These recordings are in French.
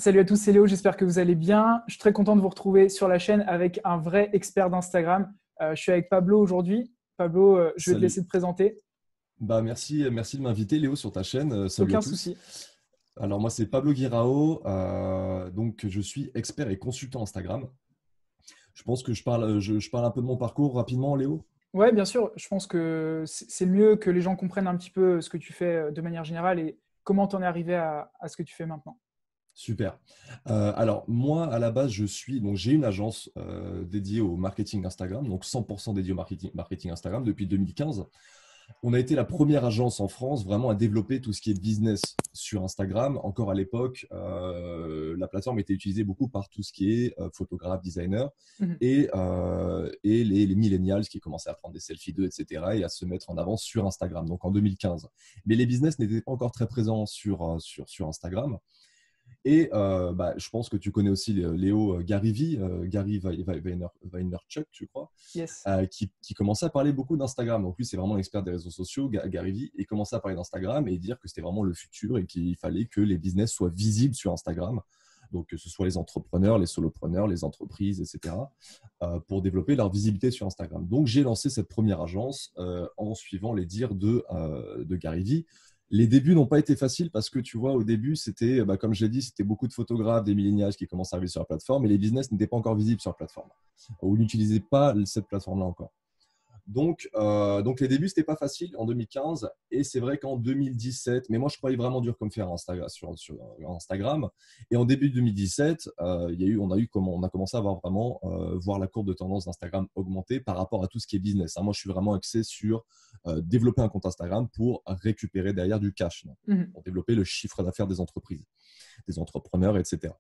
Salut à tous, c'est Léo, j'espère que vous allez bien. Je suis très content de vous retrouver sur la chaîne avec un vrai expert d'Instagram. Je suis avec Pablo aujourd'hui. Pablo, je vais te laisser Salut. te présenter. Merci de m'inviter, Léo, sur ta chaîne. Salut à Aucun tous. souci. Alors, moi, c'est Pablo Guirao. Donc, je suis expert et consultant Instagram. Je pense que je parle un peu de mon parcours rapidement, Léo. Ouais, bien sûr, je pense que c'est mieux que les gens comprennent un petit peu ce que tu fais de manière générale et comment tu en es arrivé à ce que tu fais maintenant. Super. Alors, moi, à la base, j'ai une agence dédiée au marketing Instagram, donc 100% dédiée au marketing Instagram depuis 2015. On a été la première agence en France vraiment à développer tout ce qui est business sur Instagram. Encore à l'époque, la plateforme était utilisée beaucoup par tout ce qui est photographe, designer Mhm. et les millennials qui commençaient à prendre des selfies d'eux, etc. et à se mettre en avant sur Instagram, donc en 2015. Mais les business n'étaient pas encore très présents sur Instagram. Et je pense que tu connais aussi Léo Gary Vaynerchuk, je crois, Yes. qui commençait à parler beaucoup d'Instagram. Donc lui, c'est vraiment l'expert des réseaux sociaux, Gary Vee, et commençait à parler d'Instagram et dire que c'était vraiment le futur et qu'il fallait que les business soient visibles sur Instagram. Donc que ce soit les entrepreneurs, les solopreneurs, les entreprises, etc., pour développer leur visibilité sur Instagram. Donc j'ai lancé cette première agence en suivant les dires de Gary Vee. Les débuts n'ont pas été faciles parce que tu vois, au début, c'était, comme je l'ai dit, c'était beaucoup de photographes, des millénials qui commençaient à arriver sur la plateforme et les business n'étaient pas encore visibles sur la plateforme ou n'utilisaient pas cette plateforme-là encore. Donc les débuts, c'était pas facile en 2015 et c'est vrai qu'en 2017, mais moi je croyais vraiment dur comme fer sur Instagram. Et en début 2017, on a commencé à voir la courbe de tendance d'Instagram augmenter par rapport à tout ce qui est business. Moi, je suis vraiment axé sur développer un compte Instagram pour récupérer derrière du cash, Mhm. pour développer le chiffre d'affaires des entreprises, des entrepreneurs, etc.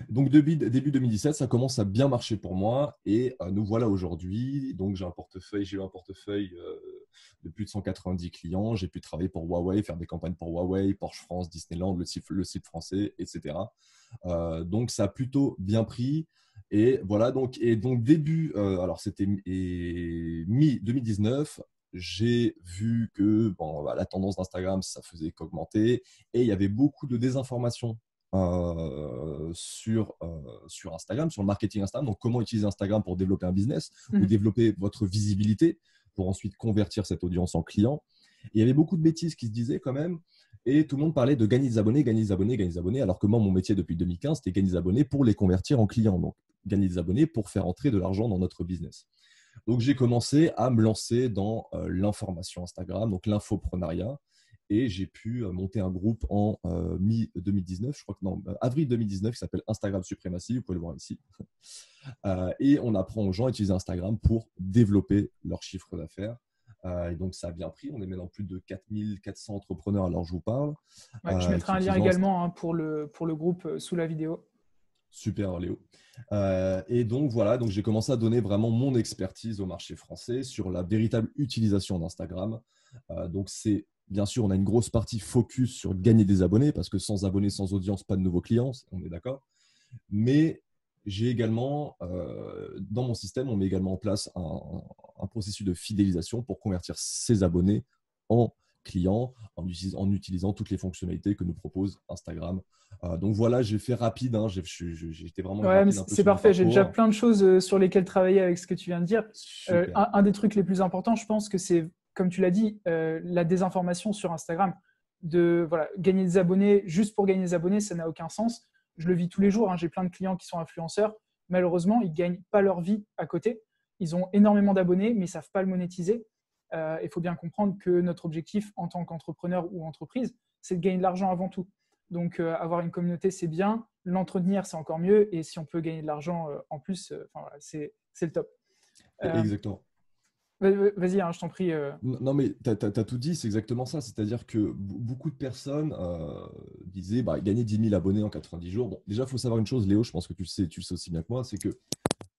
Donc, début 2017, ça commence à bien marcher pour moi et nous voilà aujourd'hui. Donc, j'ai eu un portefeuille de plus de 190 clients. J'ai pu travailler pour Huawei, faire des campagnes pour Huawei, Porsche France, Disneyland, le site français, etc. Donc, ça a plutôt bien pris. Et voilà, donc début, alors c'était mi-2019, j'ai vu que la tendance d'Instagram, ça faisait qu'augmenter et il y avait beaucoup de désinformation sur Instagram, sur le marketing Instagram. Donc, comment utiliser Instagram pour développer un business ou Mhm. développer votre visibilité pour ensuite convertir cette audience en client. Et il y avait beaucoup de bêtises qui se disaient quand même. Et tout le monde parlait de gagner des abonnés, gagner des abonnés, gagner des abonnés. Alors que moi, mon métier depuis 2015, c'était gagner des abonnés pour les convertir en clients. Donc, gagner des abonnés pour faire entrer de l'argent dans notre business. Donc, j'ai commencé à me lancer dans l'information Instagram, donc l'infoprenariat. Et j'ai pu monter un groupe en mi-2019, je crois que non, avril 2019, qui s'appelle Instagram Suprématie, vous pouvez le voir ici. Et on apprend aux gens à utiliser Instagram pour développer leur chiffre d'affaires. Et donc, ça a bien pris. On est maintenant plus de 4400 entrepreneurs à l'heure où je vous parle, Ouais, je mettrai qui un lien utilisent également hein, pour le groupe sous la vidéo. Super, Léo. Et donc, voilà, donc j'ai commencé à donner vraiment mon expertise au marché français sur la véritable utilisation d'Instagram. Donc, bien sûr, on a une grosse partie focus sur gagner des abonnés parce que sans abonnés, sans audience, pas de nouveaux clients, on est d'accord. Mais j'ai également, dans mon système, on met également en place un processus de fidélisation pour convertir ces abonnés en clients en utilisant toutes les fonctionnalités que nous propose Instagram. Donc voilà, j'ai fait rapide, hein, j'ai été vraiment Ouais, mais rapide un c'est peu c'est sur mon parfait. J'ai déjà parcours. plein de choses sur lesquelles travailler avec ce que tu viens de dire. Super. Un des trucs les plus importants, je pense que c'est, comme tu l'as dit, la désinformation sur Instagram. Voilà, gagner des abonnés juste pour gagner des abonnés, ça n'a aucun sens. Je le vis tous les jours. Hein. J'ai plein de clients qui sont influenceurs. Malheureusement, ils ne gagnent pas leur vie à côté. Ils ont énormément d'abonnés, mais ils ne savent pas le monétiser. Il faut bien comprendre que notre objectif en tant qu'entrepreneur ou entreprise, c'est de gagner de l'argent avant tout. Donc, avoir une communauté, c'est bien. L'entretenir, c'est encore mieux. Et si on peut gagner de l'argent en plus, voilà, c'est le top. Euh, Exactement. Vas-y, hein, je t'en prie. Non, mais tu as tout dit, c'est exactement ça. C'est-à-dire que beaucoup de personnes disaient gagner 10 000 abonnés en 90 jours. Bon, déjà, il faut savoir une chose, Léo, je pense que tu le sais aussi bien que moi, c'est que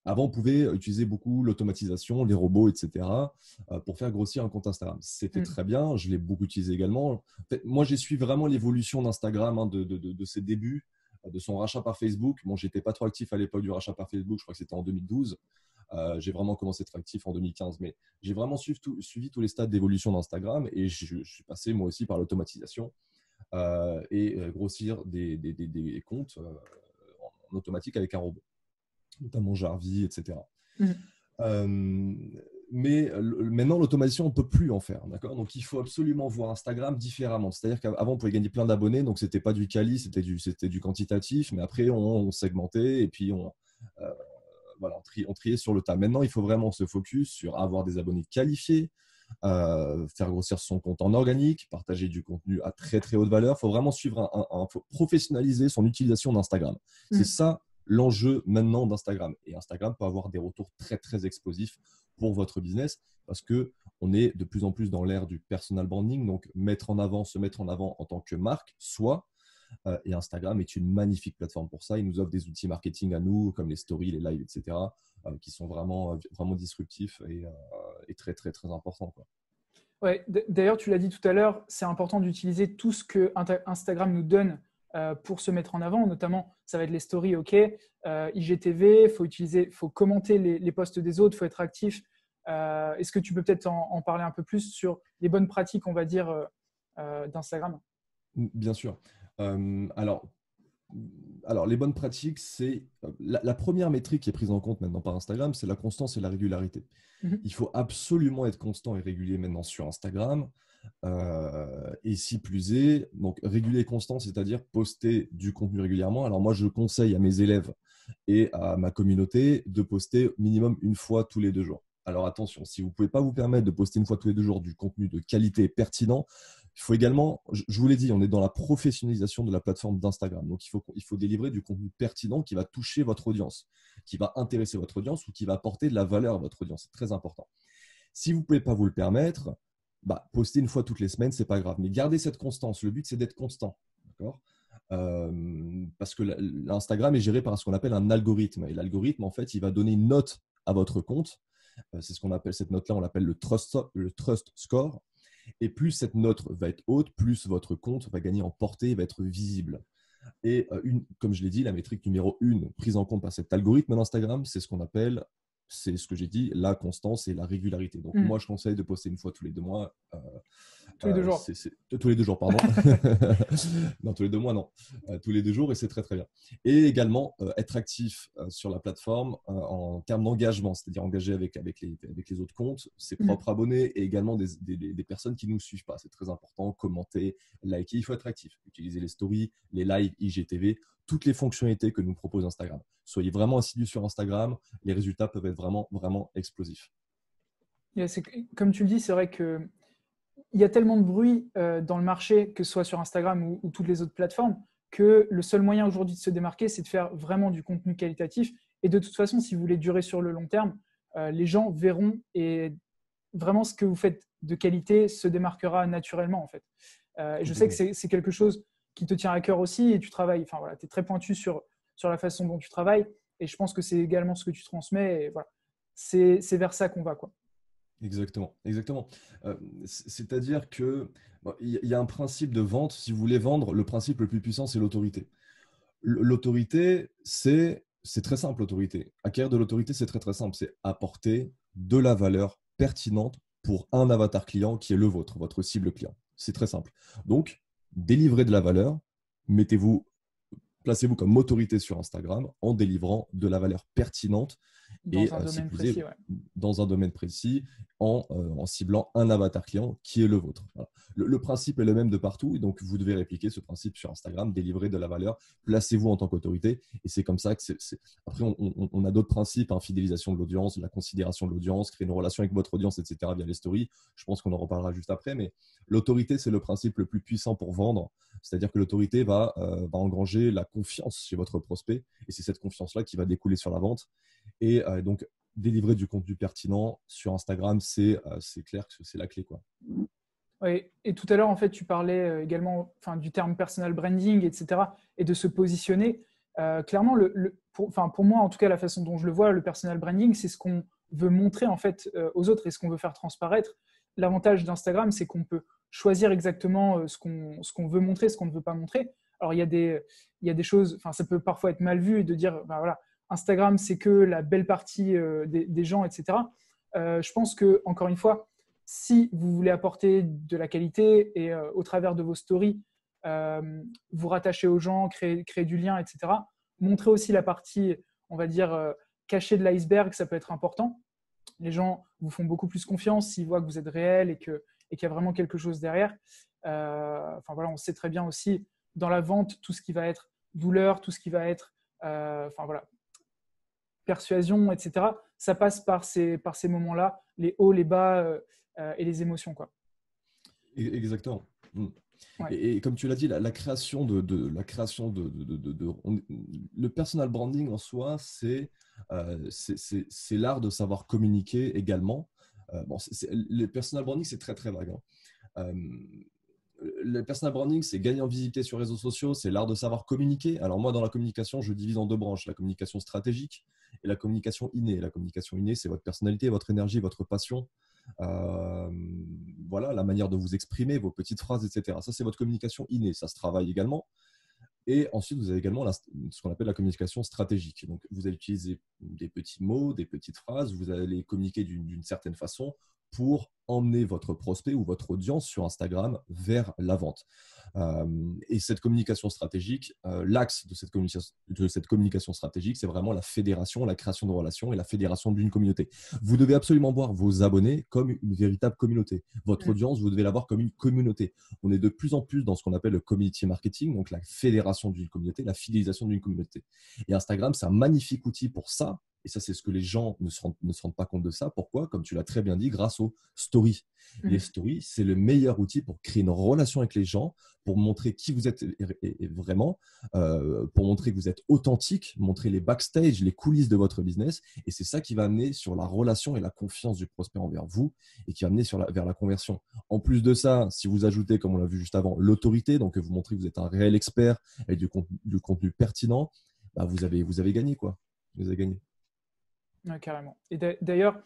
avant, on pouvait utiliser beaucoup l'automatisation, les robots, etc., pour faire grossir un compte Instagram. C'était Mm, très bien, je l'ai beaucoup utilisé également. En fait, moi, j'ai suivi vraiment l'évolution d'Instagram, hein, de ses débuts, de son rachat par Facebook. Bon, j'étais pas trop actif à l'époque du rachat par Facebook, je crois que c'était en 2012. J'ai vraiment commencé à être actif en 2015, mais j'ai vraiment suivi tous les stades d'évolution d'Instagram et je suis passé moi aussi par l'automatisation. et grossir des comptes en automatique avec un robot, notamment Jarvis, etc. Mm. Euh, mais maintenant, l'automation, on ne peut plus en faire. D'accord. Donc, il faut absolument voir Instagram différemment. C'est-à-dire qu'avant, on pouvait gagner plein d'abonnés. Donc, ce n'était pas du quali, c'était du quantitatif. Mais après, on segmentait et puis euh, voilà, on triait sur le tas. Maintenant, il faut vraiment se focus sur avoir des abonnés qualifiés, faire grossir son compte en organique, partager du contenu à très très haute valeur. Il faut vraiment suivre faut professionnaliser son utilisation d'Instagram. C'est Mm. ça l'enjeu maintenant d'Instagram. Et Instagram peut avoir des retours très très explosifs pour votre business parce que on est de plus en plus dans l'ère du personal branding, donc se mettre en avant en tant que marque, et Instagram est une magnifique plateforme pour ça. Il nous offre des outils marketing à nous, comme les stories, les lives, etc., qui sont vraiment disruptifs et très, très, très importants, quoi. Ouais, d'ailleurs, tu l'as dit tout à l'heure, c'est important d'utiliser tout ce que Instagram nous donne pour se mettre en avant. Notamment, ça va être les stories, OK, IGTV, faut commenter les posts des autres, il faut être actif. Est-ce que tu peux peut-être en parler un peu plus sur les bonnes pratiques, on va dire, d'Instagram? Bien sûr. Euh, alors, les bonnes pratiques, c'est la première métrique qui est prise en compte maintenant par Instagram, c'est la constance et la régularité. Mhm. Il faut absolument être constant et régulier maintenant sur Instagram. Et si plus est, donc régulier et constant, c'est-à-dire poster du contenu régulièrement. Alors moi, je conseille à mes élèves et à ma communauté de poster minimum une fois tous les 2 jours. Alors attention, si vous ne pouvez pas vous permettre de poster une fois tous les 2 jours du contenu de qualité et pertinent, il faut également, je vous l'ai dit, on est dans la professionnalisation de la plateforme d'Instagram. Donc il faut délivrer du contenu pertinent qui va toucher votre audience, qui va intéresser votre audience ou qui va apporter de la valeur à votre audience. C'est très important. Si vous ne pouvez pas vous le permettre, poster une fois toutes les semaines, c'est pas grave. Mais gardez cette constance. Le but, c'est d'être constant. D'accord. Parce que l'Instagram est géré par ce qu'on appelle un algorithme. Et l'algorithme, en fait, il va donner une note à votre compte. C'est ce qu'on appelle, cette note-là, on l'appelle le trust score. Et plus cette note va être haute, plus votre compte va gagner en portée, va être visible. Et comme je l'ai dit, la métrique numéro 1 prise en compte par cet algorithme d'Instagram, c'est ce qu'on appelle, c'est ce que j'ai dit, la constance et la régularité. Donc Mhm. moi, je conseille de poster une fois tous les 2 mois. Tous les 2 jours. Tous les 2 jours, pardon. Non, tous les 2 mois, non. Tous les 2 jours, et c'est très, très bien. Et également, être actif sur la plateforme en termes d'engagement, c'est-à-dire engager avec les autres comptes, ses Mhm. propres abonnés et également des personnes qui ne nous suivent pas. C'est très important. Commenter, liker, il faut être actif. Utiliser les stories, les lives, IGTV, toutes les fonctionnalités que nous propose Instagram. Soyez vraiment assidus sur Instagram. Les résultats peuvent être vraiment, vraiment explosifs. Comme tu le dis, c'est vrai que il y a tellement de bruit dans le marché, que ce soit sur Instagram ou toutes les autres plateformes, que le seul moyen aujourd'hui de se démarquer, c'est de faire vraiment du contenu qualitatif. Et de toute façon, si vous voulez durer sur le long terme, les gens verront et vraiment ce que vous faites de qualité se démarquera naturellement en fait. Et je sais que Complètement. c'est quelque chose qui te tient à cœur aussi et tu travailles, enfin voilà, tu es très pointu sur la façon dont tu travailles et je pense que c'est également ce que tu transmets et voilà, c'est vers ça qu'on va quoi. Exactement, exactement. C'est-à-dire que il y a un principe de vente. Si vous voulez vendre, le principe le plus puissant, c'est l'autorité. L'autorité, c'est très simple, l'autorité. Acquérir de l'autorité, c'est très très simple. C'est apporter de la valeur pertinente pour un avatar client qui est le vôtre, votre cible client. C'est très simple. Donc, délivrez de la valeur, mettez-vous, placez-vous comme autorité sur Instagram en délivrant de la valeur pertinente et Dans un si domaine plus est, précis, ouais. dans un domaine précis, en ciblant un avatar client qui est le vôtre. Voilà. Le principe est le même de partout, et donc vous devez répliquer ce principe sur Instagram, délivrer de la valeur, placez-vous en tant qu'autorité, et c'est comme ça que Après, on a d'autres principes, hein, fidélisation de l'audience, la considération de l'audience, créer une relation avec votre audience, etc., via les stories. Je pense qu'on en reparlera juste après, mais l'autorité, c'est le principe le plus puissant pour vendre, c'est-à-dire que l'autorité va engranger la confiance chez votre prospect, et c'est cette confiance-là qui va découler sur la vente. Et donc, délivrer du contenu pertinent sur Instagram, c'est clair que c'est la clé, quoi. Ouais. Et tout à l'heure, en fait, tu parlais également enfin, du terme personal branding, etc., et de se positionner. Clairement, pour moi, en tout cas, la façon dont je le vois, le personal branding, c'est ce qu'on veut montrer en fait aux autres et ce qu'on veut faire transparaître. L'avantage d'Instagram, c'est qu'on peut choisir exactement ce qu'on veut montrer, ce qu'on ne veut pas montrer. Alors, il y a des choses, enfin, ça peut parfois être mal vu de dire, ben, voilà, Instagram, c'est que la belle partie des gens, etc. Je pense que, encore une fois, si vous voulez apporter de la qualité et au travers de vos stories, vous rattacher aux gens, créer du lien, etc. Montrer aussi la partie, on va dire, cachée de l'iceberg, ça peut être important. Les gens vous font beaucoup plus confiance s'ils voient que vous êtes réel et qu'il y a vraiment quelque chose derrière. Enfin, voilà, on sait très bien aussi, dans la vente, tout ce qui va être douleur, tout ce qui va être enfin, voilà, persuasion, etc. Ça passe par ces moments-là, les hauts, les bas et les émotions, quoi. Exactement. Ouais. Et comme tu l'as dit, la création le personal branding en soi, c'est l'art de savoir communiquer également. Le personal branding, c'est très très vague, hein. Le personal branding, c'est gagner en visibilité sur les réseaux sociaux, c'est l'art de savoir communiquer. Alors moi, dans la communication, je divise en deux branches, la communication stratégique et la communication innée. La communication innée, c'est votre personnalité, votre énergie, votre passion. Voilà, la manière de vous exprimer, vos petites phrases, etc. Ça, c'est votre communication innée. Ça se travaille également. Et ensuite, vous avez également ce qu'on appelle la communication stratégique. Donc, vous allez utiliser des petits mots, des petites phrases, vous allez communiquer d'une certaine façon pour emmener votre prospect ou votre audience sur Instagram vers la vente. Et cette communication stratégique, l'axe de cette communication stratégique, c'est vraiment la fédération, la création de relations et la fédération d'une communauté. Vous devez absolument voir vos abonnés comme une véritable communauté. Votre audience, vous devez la voir comme une communauté. On est de plus en plus dans ce qu'on appelle le community marketing, donc la fédération d'une communauté, la fidélisation d'une communauté. Et Instagram, c'est un magnifique outil pour ça. Et ça, c'est ce que les gens ne se rendent pas compte de ça. Pourquoi? Comme tu l'as très bien dit, grâce aux stories. Les stories, c'est le meilleur outil pour créer une relation avec les gens, pour montrer qui vous êtes vraiment, pour montrer que vous êtes authentique, montrer les backstage, les coulisses de votre business. Et c'est ça qui va amener sur la relation et la confiance du prospect envers vous et qui va amener vers la conversion. En plus de ça, si vous ajoutez, comme on l'a vu juste avant, l'autorité, donc vous montrez que vous êtes un réel expert et du contenu pertinent, bah vous avez gagné, quoi. Vous avez gagné. Ouais, carrément. Et d'ailleurs,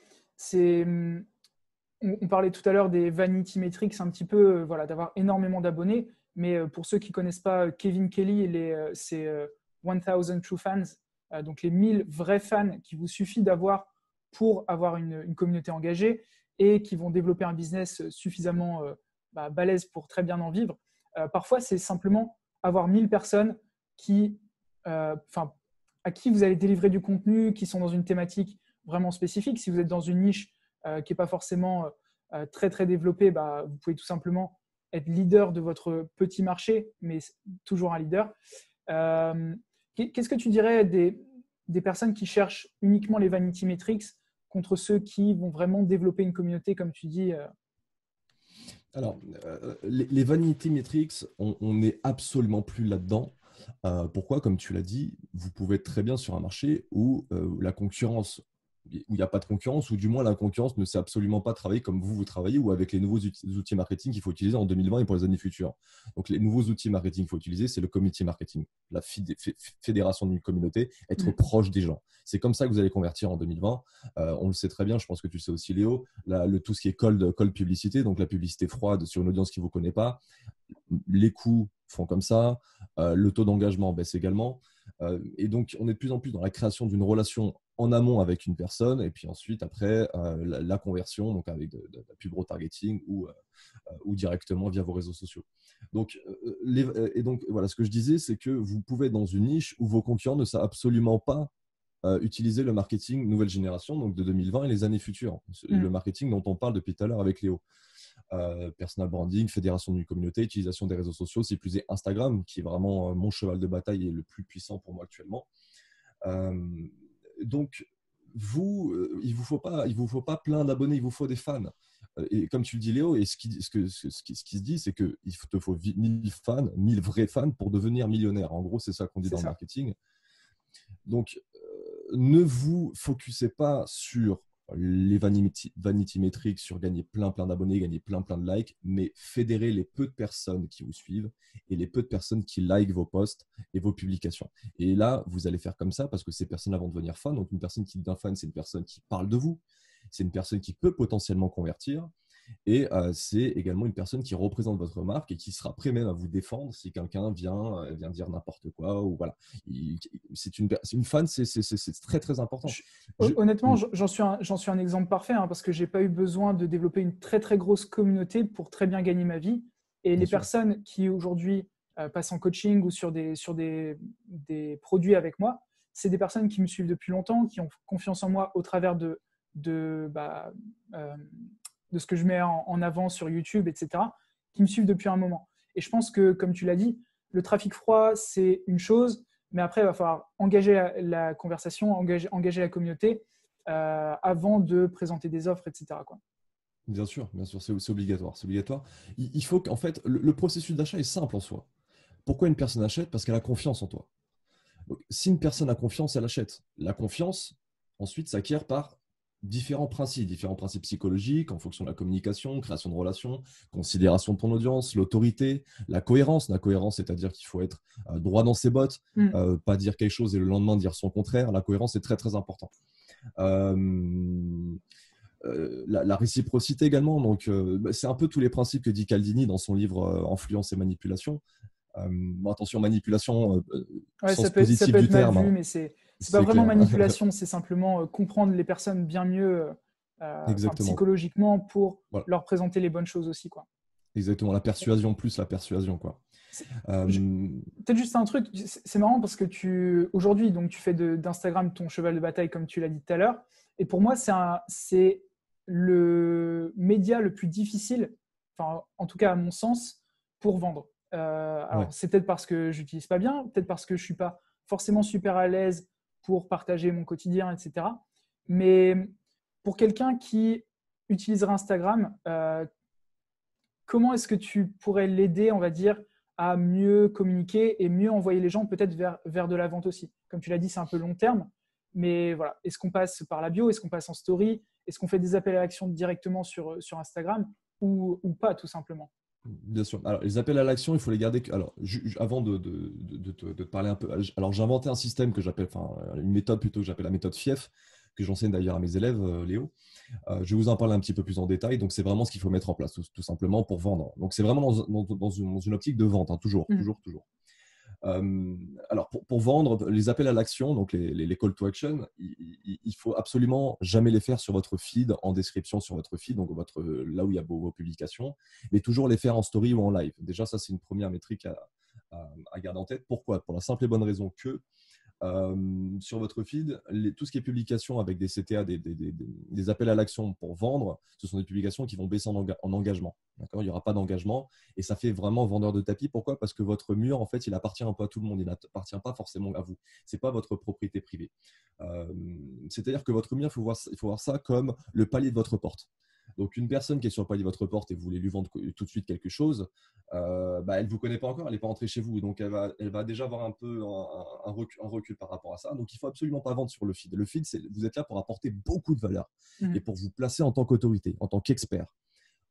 on parlait tout à l'heure des vanity metrics, un petit peu, voilà, d'avoir énormément d'abonnés. Mais pour ceux qui ne connaissent pas Kevin Kelly, c'est 1000 True Fans, donc les 1000 vrais fans qu'il vous suffit d'avoir pour avoir une communauté engagée et qui vont développer un business suffisamment balèze pour très bien en vivre. Parfois, c'est simplement avoir 1000 personnes à qui vous allez délivrer du contenu, qui sont dans une thématique vraiment spécifique. Si vous êtes dans une niche qui n'est pas forcément très, très développée, vous pouvez tout simplement être leader de votre petit marché, mais toujours un leader. Qu'est-ce que tu dirais des personnes qui cherchent uniquement les vanity metrics contre ceux qui vont vraiment développer une communauté, comme tu dis Alors, les vanity metrics, on n'est absolument plus là-dedans. Pourquoi? Comme tu l'as dit, vous pouvez être très bien sur un marché où la concurrence, où il n'y a pas de concurrence, ou du moins la concurrence ne sait absolument pas travailler comme vous travaillez, ou avec les nouveaux outils marketing qu'il faut utiliser en 2020 et pour les années futures. Donc, les nouveaux outils marketing qu'il faut utiliser, c'est le community marketing, la fédération d'une communauté, être proche des gens. C'est comme ça que vous allez convertir en 2020. On le sait très bien, je pense que tu le sais aussi, Léo, tout ce qui est cold publicité, donc la publicité froide sur une audience qui ne vous connaît pas. Les coûts font comme ça, le taux d'engagement baisse également. Et donc, on est de plus en plus dans la création d'une relation en amont avec une personne et puis ensuite, après, la conversion, donc avec de la pub retargeting ou directement via vos réseaux sociaux. Donc, donc, voilà, ce que je disais, c'est que vous pouvez être dans une niche où vos concurrents ne savent absolument pas utiliser le marketing nouvelle génération, donc de 2020 et les années futures. Le marketing dont on parle depuis tout à l'heure avec Léo. Personal branding, fédération d'une communauté, utilisation des réseaux sociaux, c'est plus Instagram qui est vraiment mon cheval de bataille et le plus puissant pour moi actuellement. Donc, il vous faut pas plein d'abonnés, il vous faut des fans. Et comme tu le dis, Léo, et ce qui se dit, c'est qu'il te faut 1000 fans, 1000 vrais fans pour devenir millionnaire. En gros, c'est ça qu'on dit dans le marketing. Donc, ne vous focussez pas sur les vanity metrics, sur gagner plein d'abonnés, gagner plein de likes, mais fédérez les peu de personnes qui vous suivent et les peu de personnes qui likent vos posts et vos publications. Et là, vous allez faire comme ça parce que ces personnes-là vont devenir fans. Donc, une personne qui devient fan, c'est une personne qui parle de vous, c'est une personne qui peut potentiellement convertir. Et c'est également une personne qui représente votre marque et qui sera prêt même à vous défendre si quelqu'un vient dire n'importe quoi. Ou voilà. C'est une fan, c'est très, très important. Honnêtement, j'en suis un exemple parfait parce que je n'ai pas eu besoin de développer une très, très grosse communauté pour très bien gagner ma vie. Et les personnes qui aujourd'hui passent en coaching ou sur des produits avec moi, c'est des personnes qui me suivent depuis longtemps, qui ont confiance en moi au travers de, de ce que je mets en avant sur YouTube, etc., qui me suivent depuis un moment. Et je pense que, comme tu l'as dit, le trafic froid, c'est une chose, mais après, il va falloir engager la conversation, engager la communauté avant de présenter des offres, etc., quoi. Bien sûr, c'est obligatoire. C'est obligatoire. Il faut qu'en fait, le processus d'achat est simple en soi. Pourquoi une personne achète? Parce qu'elle a confiance en toi. Donc, si une personne a confiance, elle achète. La confiance, ensuite, s'acquiert par différents principes psychologiques en fonction de la communication, création de relations, considération de ton audience, l'autorité, la cohérence. La cohérence, c'est-à-dire qu'il faut être droit dans ses bottes, pas dire quelque chose et le lendemain dire son contraire. La cohérence est très, très important. La réciprocité également. Donc, c'est un peu tous les principes que dit Cialdini dans son livre Influence et manipulation. Attention, manipulation, Ouais, sens ça positif peut du être mal terme, vu, hein. mais c'est pas C'est vraiment clair. manipulation, c'est simplement comprendre les personnes bien mieux, Exactement. psychologiquement, pour Voilà. leur présenter les bonnes choses aussi, quoi. Exactement. La persuasion plus la persuasion, quoi. C'est- Euh, Peut-être juste un truc, c'est marrant parce que aujourd'hui, donc tu fais d'Instagram ton cheval de bataille, comme tu l'as dit tout à l'heure. Et pour moi, c'est le média le plus difficile, enfin, en tout cas à mon sens, pour vendre. ouais. Alors, c'est peut-être parce que j'utilise pas bien, peut-être parce que je suis pas forcément super à l'aise pour partager mon quotidien, etc. Mais pour quelqu'un qui utiliserait Instagram, comment est-ce que tu pourrais l'aider, on va dire, à mieux communiquer et mieux envoyer les gens peut-être vers de la vente aussi? Comme tu l'as dit, c'est un peu long terme, mais voilà. Est-ce qu'on passe par la bio? Est-ce qu'on passe en story? Est-ce qu'on fait des appels à l'action directement sur Instagram ou pas, tout simplement? Bien sûr. Alors, les appels à l'action, il faut les garder. Alors, avant de te parler un peu, alors j'ai inventé un système que j'appelle, enfin, une méthode plutôt que j'appelle la méthode FIEF, que j'enseigne d'ailleurs à mes élèves, Léo. Je vais vous en parler un petit peu plus en détail. Donc, c'est vraiment ce qu'il faut mettre en place, tout simplement, pour vendre. Donc, c'est vraiment dans une optique de vente, hein, toujours, Mhm. toujours, toujours. Alors, pour vendre, les appels à l'action, donc les call to action, il faut absolument jamais les faire sur votre feed, en description sur votre feed, donc là où il y a vos publications, mais toujours les faire en story ou en live. Déjà, ça, c'est une première métrique à garder en tête. Pourquoi? Pour la simple et bonne raison que sur votre feed, tout ce qui est publication avec des CTA, des appels à l'action pour vendre, ce sont des publications qui vont baisser en engagement. D'accord, il n'y aura pas d'engagement et ça fait vraiment vendeur de tapis. Pourquoi? Parce que votre mur, en fait, il appartient un peu à tout le monde. Il n'appartient pas forcément à vous. Ce n'est pas votre propriété privée. C'est-à-dire que votre mur, il faut voir ça comme le palier de votre porte. Donc, une personne qui est sur le palier de votre porte et vous voulez lui vendre tout de suite quelque chose, elle ne vous connaît pas encore, elle n'est pas entrée chez vous. Donc, elle va déjà avoir un peu un recul par rapport à ça. Donc, il ne faut absolument pas vendre sur le feed. Le feed, vous êtes là pour apporter beaucoup de valeur et Mhm. pour vous placer en tant qu'autorité, en tant qu'expert.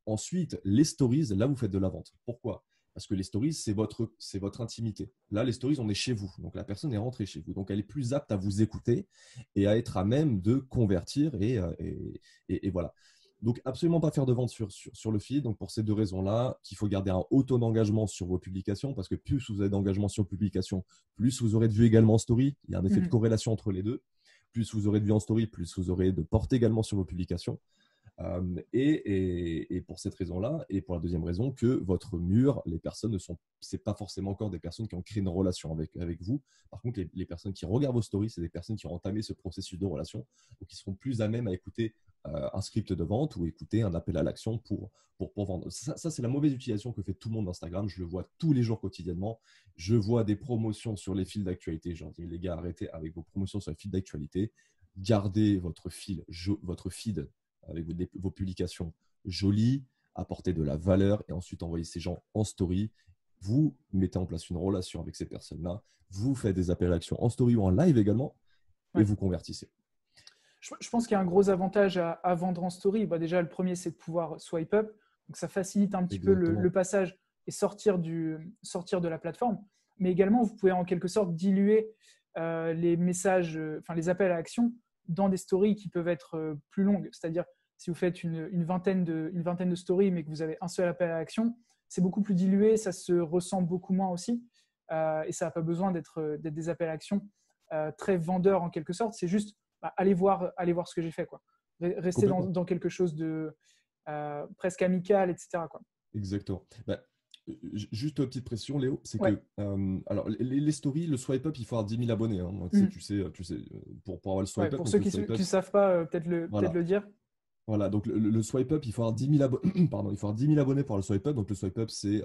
Ensuite, les stories, là, vous faites de la vente. Pourquoi? Parce que les stories, c'est votre intimité. Là, les stories, on est chez vous. Donc, la personne est rentrée chez vous. Donc, elle est plus apte à vous écouter et à être à même de convertir. Et voilà. Donc, absolument pas faire de vente sur le feed. Donc, pour ces deux raisons-là, qu'il faut garder un haut taux d'engagement sur vos publications parce que plus vous avez d'engagement sur publication, plus vous aurez de vues également en story. Il y a un effet de Mhm. corrélation entre les deux. Plus vous aurez de vues en story, plus vous aurez de portée également sur vos publications. Et pour cette raison-là, et pour la deuxième raison, que votre mur, les personnes c'est pas forcément encore des personnes qui ont créé une relation avec vous. Par contre, les personnes qui regardent vos stories, c'est des personnes qui ont entamé ce processus de relation, donc ils seront plus à même à écouter un script de vente ou écouter un appel à l'action pour vendre. Ça, c'est la mauvaise utilisation que fait tout le monde d'Instagram. Je le vois tous les jours quotidiennement. Je vois des promotions sur les fils d'actualité. Je leur dis, les gars, arrêtez avec vos promotions sur les fils d'actualité. Gardez votre feed avec vos publications jolies, apporter de la valeur et ensuite envoyer ces gens en story. Vous mettez en place une relation avec ces personnes-là, vous faites des appels à l'action en story ou en live également et Ouais. vous convertissez. Je pense qu'il y a un gros avantage à vendre en story. Bah, déjà, le premier, c'est de pouvoir swipe up. Donc, ça facilite un petit peu Exactement. le passage et sortir de la plateforme. Mais également, vous pouvez en quelque sorte diluer les messages, enfin les appels à action dans des stories qui peuvent être plus longues. C'est-à-dire, si vous faites une vingtaine de stories, mais que vous avez un seul appel à action, c'est beaucoup plus dilué, ça se ressent beaucoup moins aussi. Et ça n'a pas besoin d'être des appels à action très vendeurs en quelque sorte. C'est juste allez voir ce que j'ai fait, quoi. Rester Complètement. dans quelque chose de presque amical, etc., quoi. Exactement. Juste une petite précision, Léo, c'est Ouais, que alors les stories, le swipe up, il faut avoir 10 000 abonnés. Hein. Moi, mm. tu sais, pour avoir le Ouais, swipe up, pour donc ceux le swipe qui up, ne savent pas, peut-être voilà. le dire. Voilà, donc le swipe up, il faut avoir 10 000 abonnés. Pardon, il faut avoir 10 000 abonnés pour le swipe up. Donc le swipe up, c'est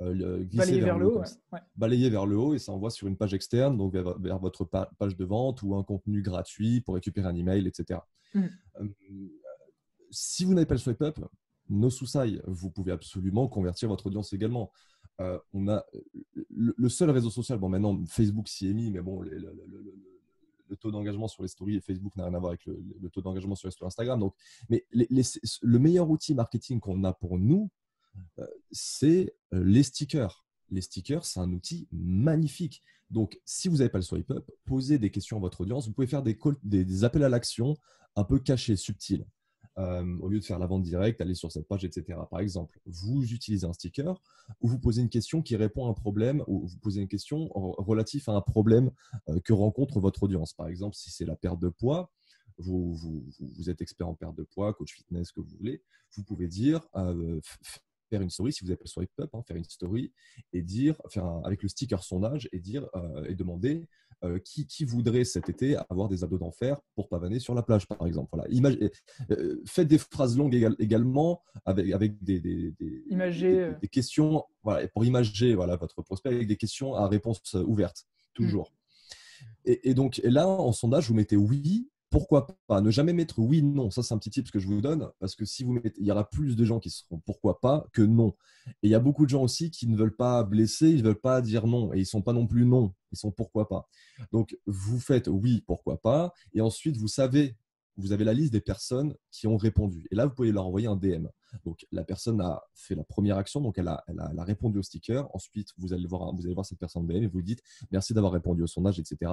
glisser Balayer vers vers le le haut, haut, comme ouais. ça, Ouais. balayer vers le haut et ça envoie sur une page externe, donc vers votre page de vente ou un contenu gratuit pour récupérer un email, etc. Mm. Euh, Si vous n'avez pas le swipe up, no suicide, vous pouvez absolument convertir votre audience également. On a le seul réseau social, bon maintenant Facebook s'y est mis, mais bon, le taux d'engagement sur les stories et Facebook n'a rien à voir avec le taux d'engagement sur les stories Instagram. Donc, mais le meilleur outil marketing qu'on a pour nous, c'est les stickers. Les stickers, c'est un outil magnifique. Donc, si vous n'avez pas le swipe up, posez des questions à votre audience. Vous pouvez faire des appels à l'action un peu cachés, subtils. Au lieu de faire la vente directe, aller sur cette page, etc. Par exemple, vous utilisez un sticker où vous posez une question qui répond à un problème, ou vous posez une question relative à un problème que rencontre votre audience. Par exemple, si c'est la perte de poids, vous êtes expert en perte de poids, coach fitness, que vous voulez, vous pouvez dire, faire une story, si vous avez le swipe up, hein, faire une story et dire, avec le sticker sondage et dire et demander qui voudrait cet été avoir des abdos d'enfer pour pavaner sur la plage, par exemple. Voilà. Faites des phrases longues également avec Imager. des questions voilà, pour imager voilà, votre prospect avec des questions à réponse ouverte, Mm. toujours. Et donc et là, en sondage, vous mettez oui, pourquoi pas. Ne jamais mettre oui, non. Ça, c'est un petit tip que je vous donne parce que si vous mettez, il y aura plus de gens qui seront pourquoi pas que non. Et il y a beaucoup de gens aussi qui ne veulent pas blesser, ils ne veulent pas dire non. Et ils ne sont pas non plus non, ils sont pourquoi pas. Donc, vous faites oui, pourquoi pas. Et ensuite, vous avez la liste des personnes qui ont répondu. Et là, vous pouvez leur envoyer un DM. Donc, la personne a fait la première action, donc elle a répondu au sticker. Ensuite, vous allez voir cette personne DM et vous lui dites merci d'avoir répondu au sondage, etc.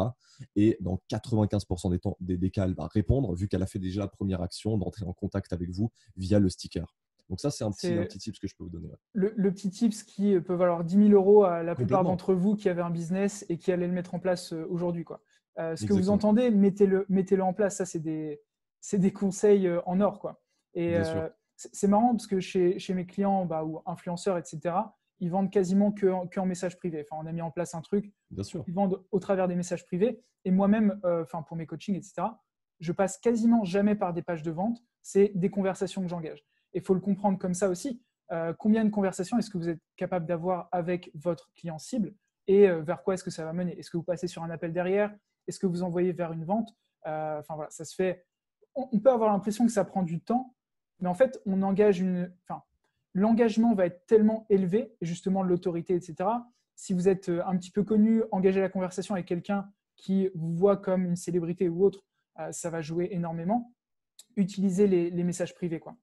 Et dans 95% des cas, elle va répondre vu qu'elle a fait déjà la première action d'entrer en contact avec vous via le sticker. Donc ça, c'est un C'est petit tip que je peux vous donner. Ouais. le petit tips qui peut valoir 10 000 euros à la plupart Complètement. d'entre vous qui avaient un business et qui allaient le mettre en place aujourd'hui, quoi. Ce que vous Exactement. entendez, mettez-le en place. Ça, c'est des conseils en or, quoi. Et Bien sûr. c'est marrant parce que chez mes clients ou influenceurs, etc., ils vendent quasiment que en message privé. Enfin, on a mis en place un truc Bien où sûr. ils vendent au travers des messages privés. Et moi-même, pour mes coachings, etc., je passe quasiment jamais par des pages de vente. C'est des conversations que j'engage. Il faut le comprendre comme ça aussi. Combien de conversations est-ce que vous êtes capable d'avoir avec votre client cible et vers quoi est-ce que ça va mener? Est-ce que vous passez sur un appel derrière? Est-ce que vous envoyez vers une vente? Enfin voilà, ça se fait. On peut avoir l'impression que ça prend du temps, mais en fait, on engage enfin, l'engagement va être tellement élevé, et justement l'autorité, etc. Si vous êtes un petit peu connu, engagez la conversation avec quelqu'un qui vous voit comme une célébrité ou autre, ça va jouer énormément. Utilisez les messages privés, quoi.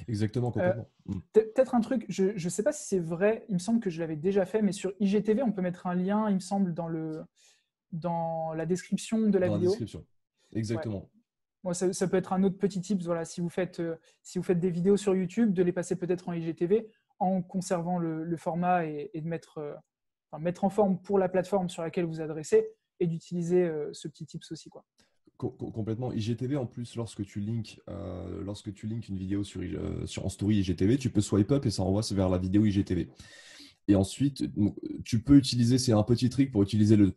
Exactement, Euh, complètement. Peut-être un truc, je ne sais pas si c'est vrai, il me semble que je l'avais déjà fait, mais sur IGTV, on peut mettre un lien, il me semble, dans la description de la Dans la vidéo. description. Ouais. Exactement. Moi, ça peut être un autre petit tip. Voilà, si vous faites des vidéos sur YouTube, de les passer peut-être en IGTV en conservant le format et de mettre en forme pour la plateforme sur laquelle vous adressez et d'utiliser ce petit tips aussi, quoi. Complètement. IGTV, en plus, lorsque tu links une vidéo en story IGTV, tu peux swipe up et ça renvoie vers la vidéo IGTV. Et ensuite, tu peux utiliser, c'est un petit trick pour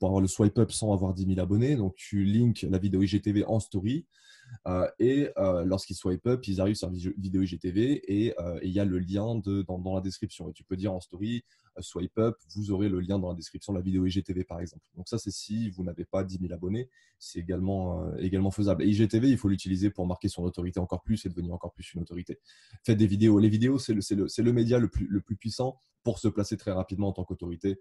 avoir le swipe up sans avoir 10 000 abonnés. Donc, tu links la vidéo IGTV en story. Lorsqu'ils swipe up, ils arrivent sur la vidéo IGTV et il y a le lien dans la description. Et tu peux dire en story, swipe up, vous aurez le lien dans la description de la vidéo IGTV par exemple. Donc ça, c'est si vous n'avez pas 10 000 abonnés, c'est également faisable. Et IGTV, il faut l'utiliser pour marquer son autorité encore plus et devenir encore plus une autorité. Faites des vidéos. Les vidéos, c'est le média le plus puissant pour se placer très rapidement en tant qu'autorité.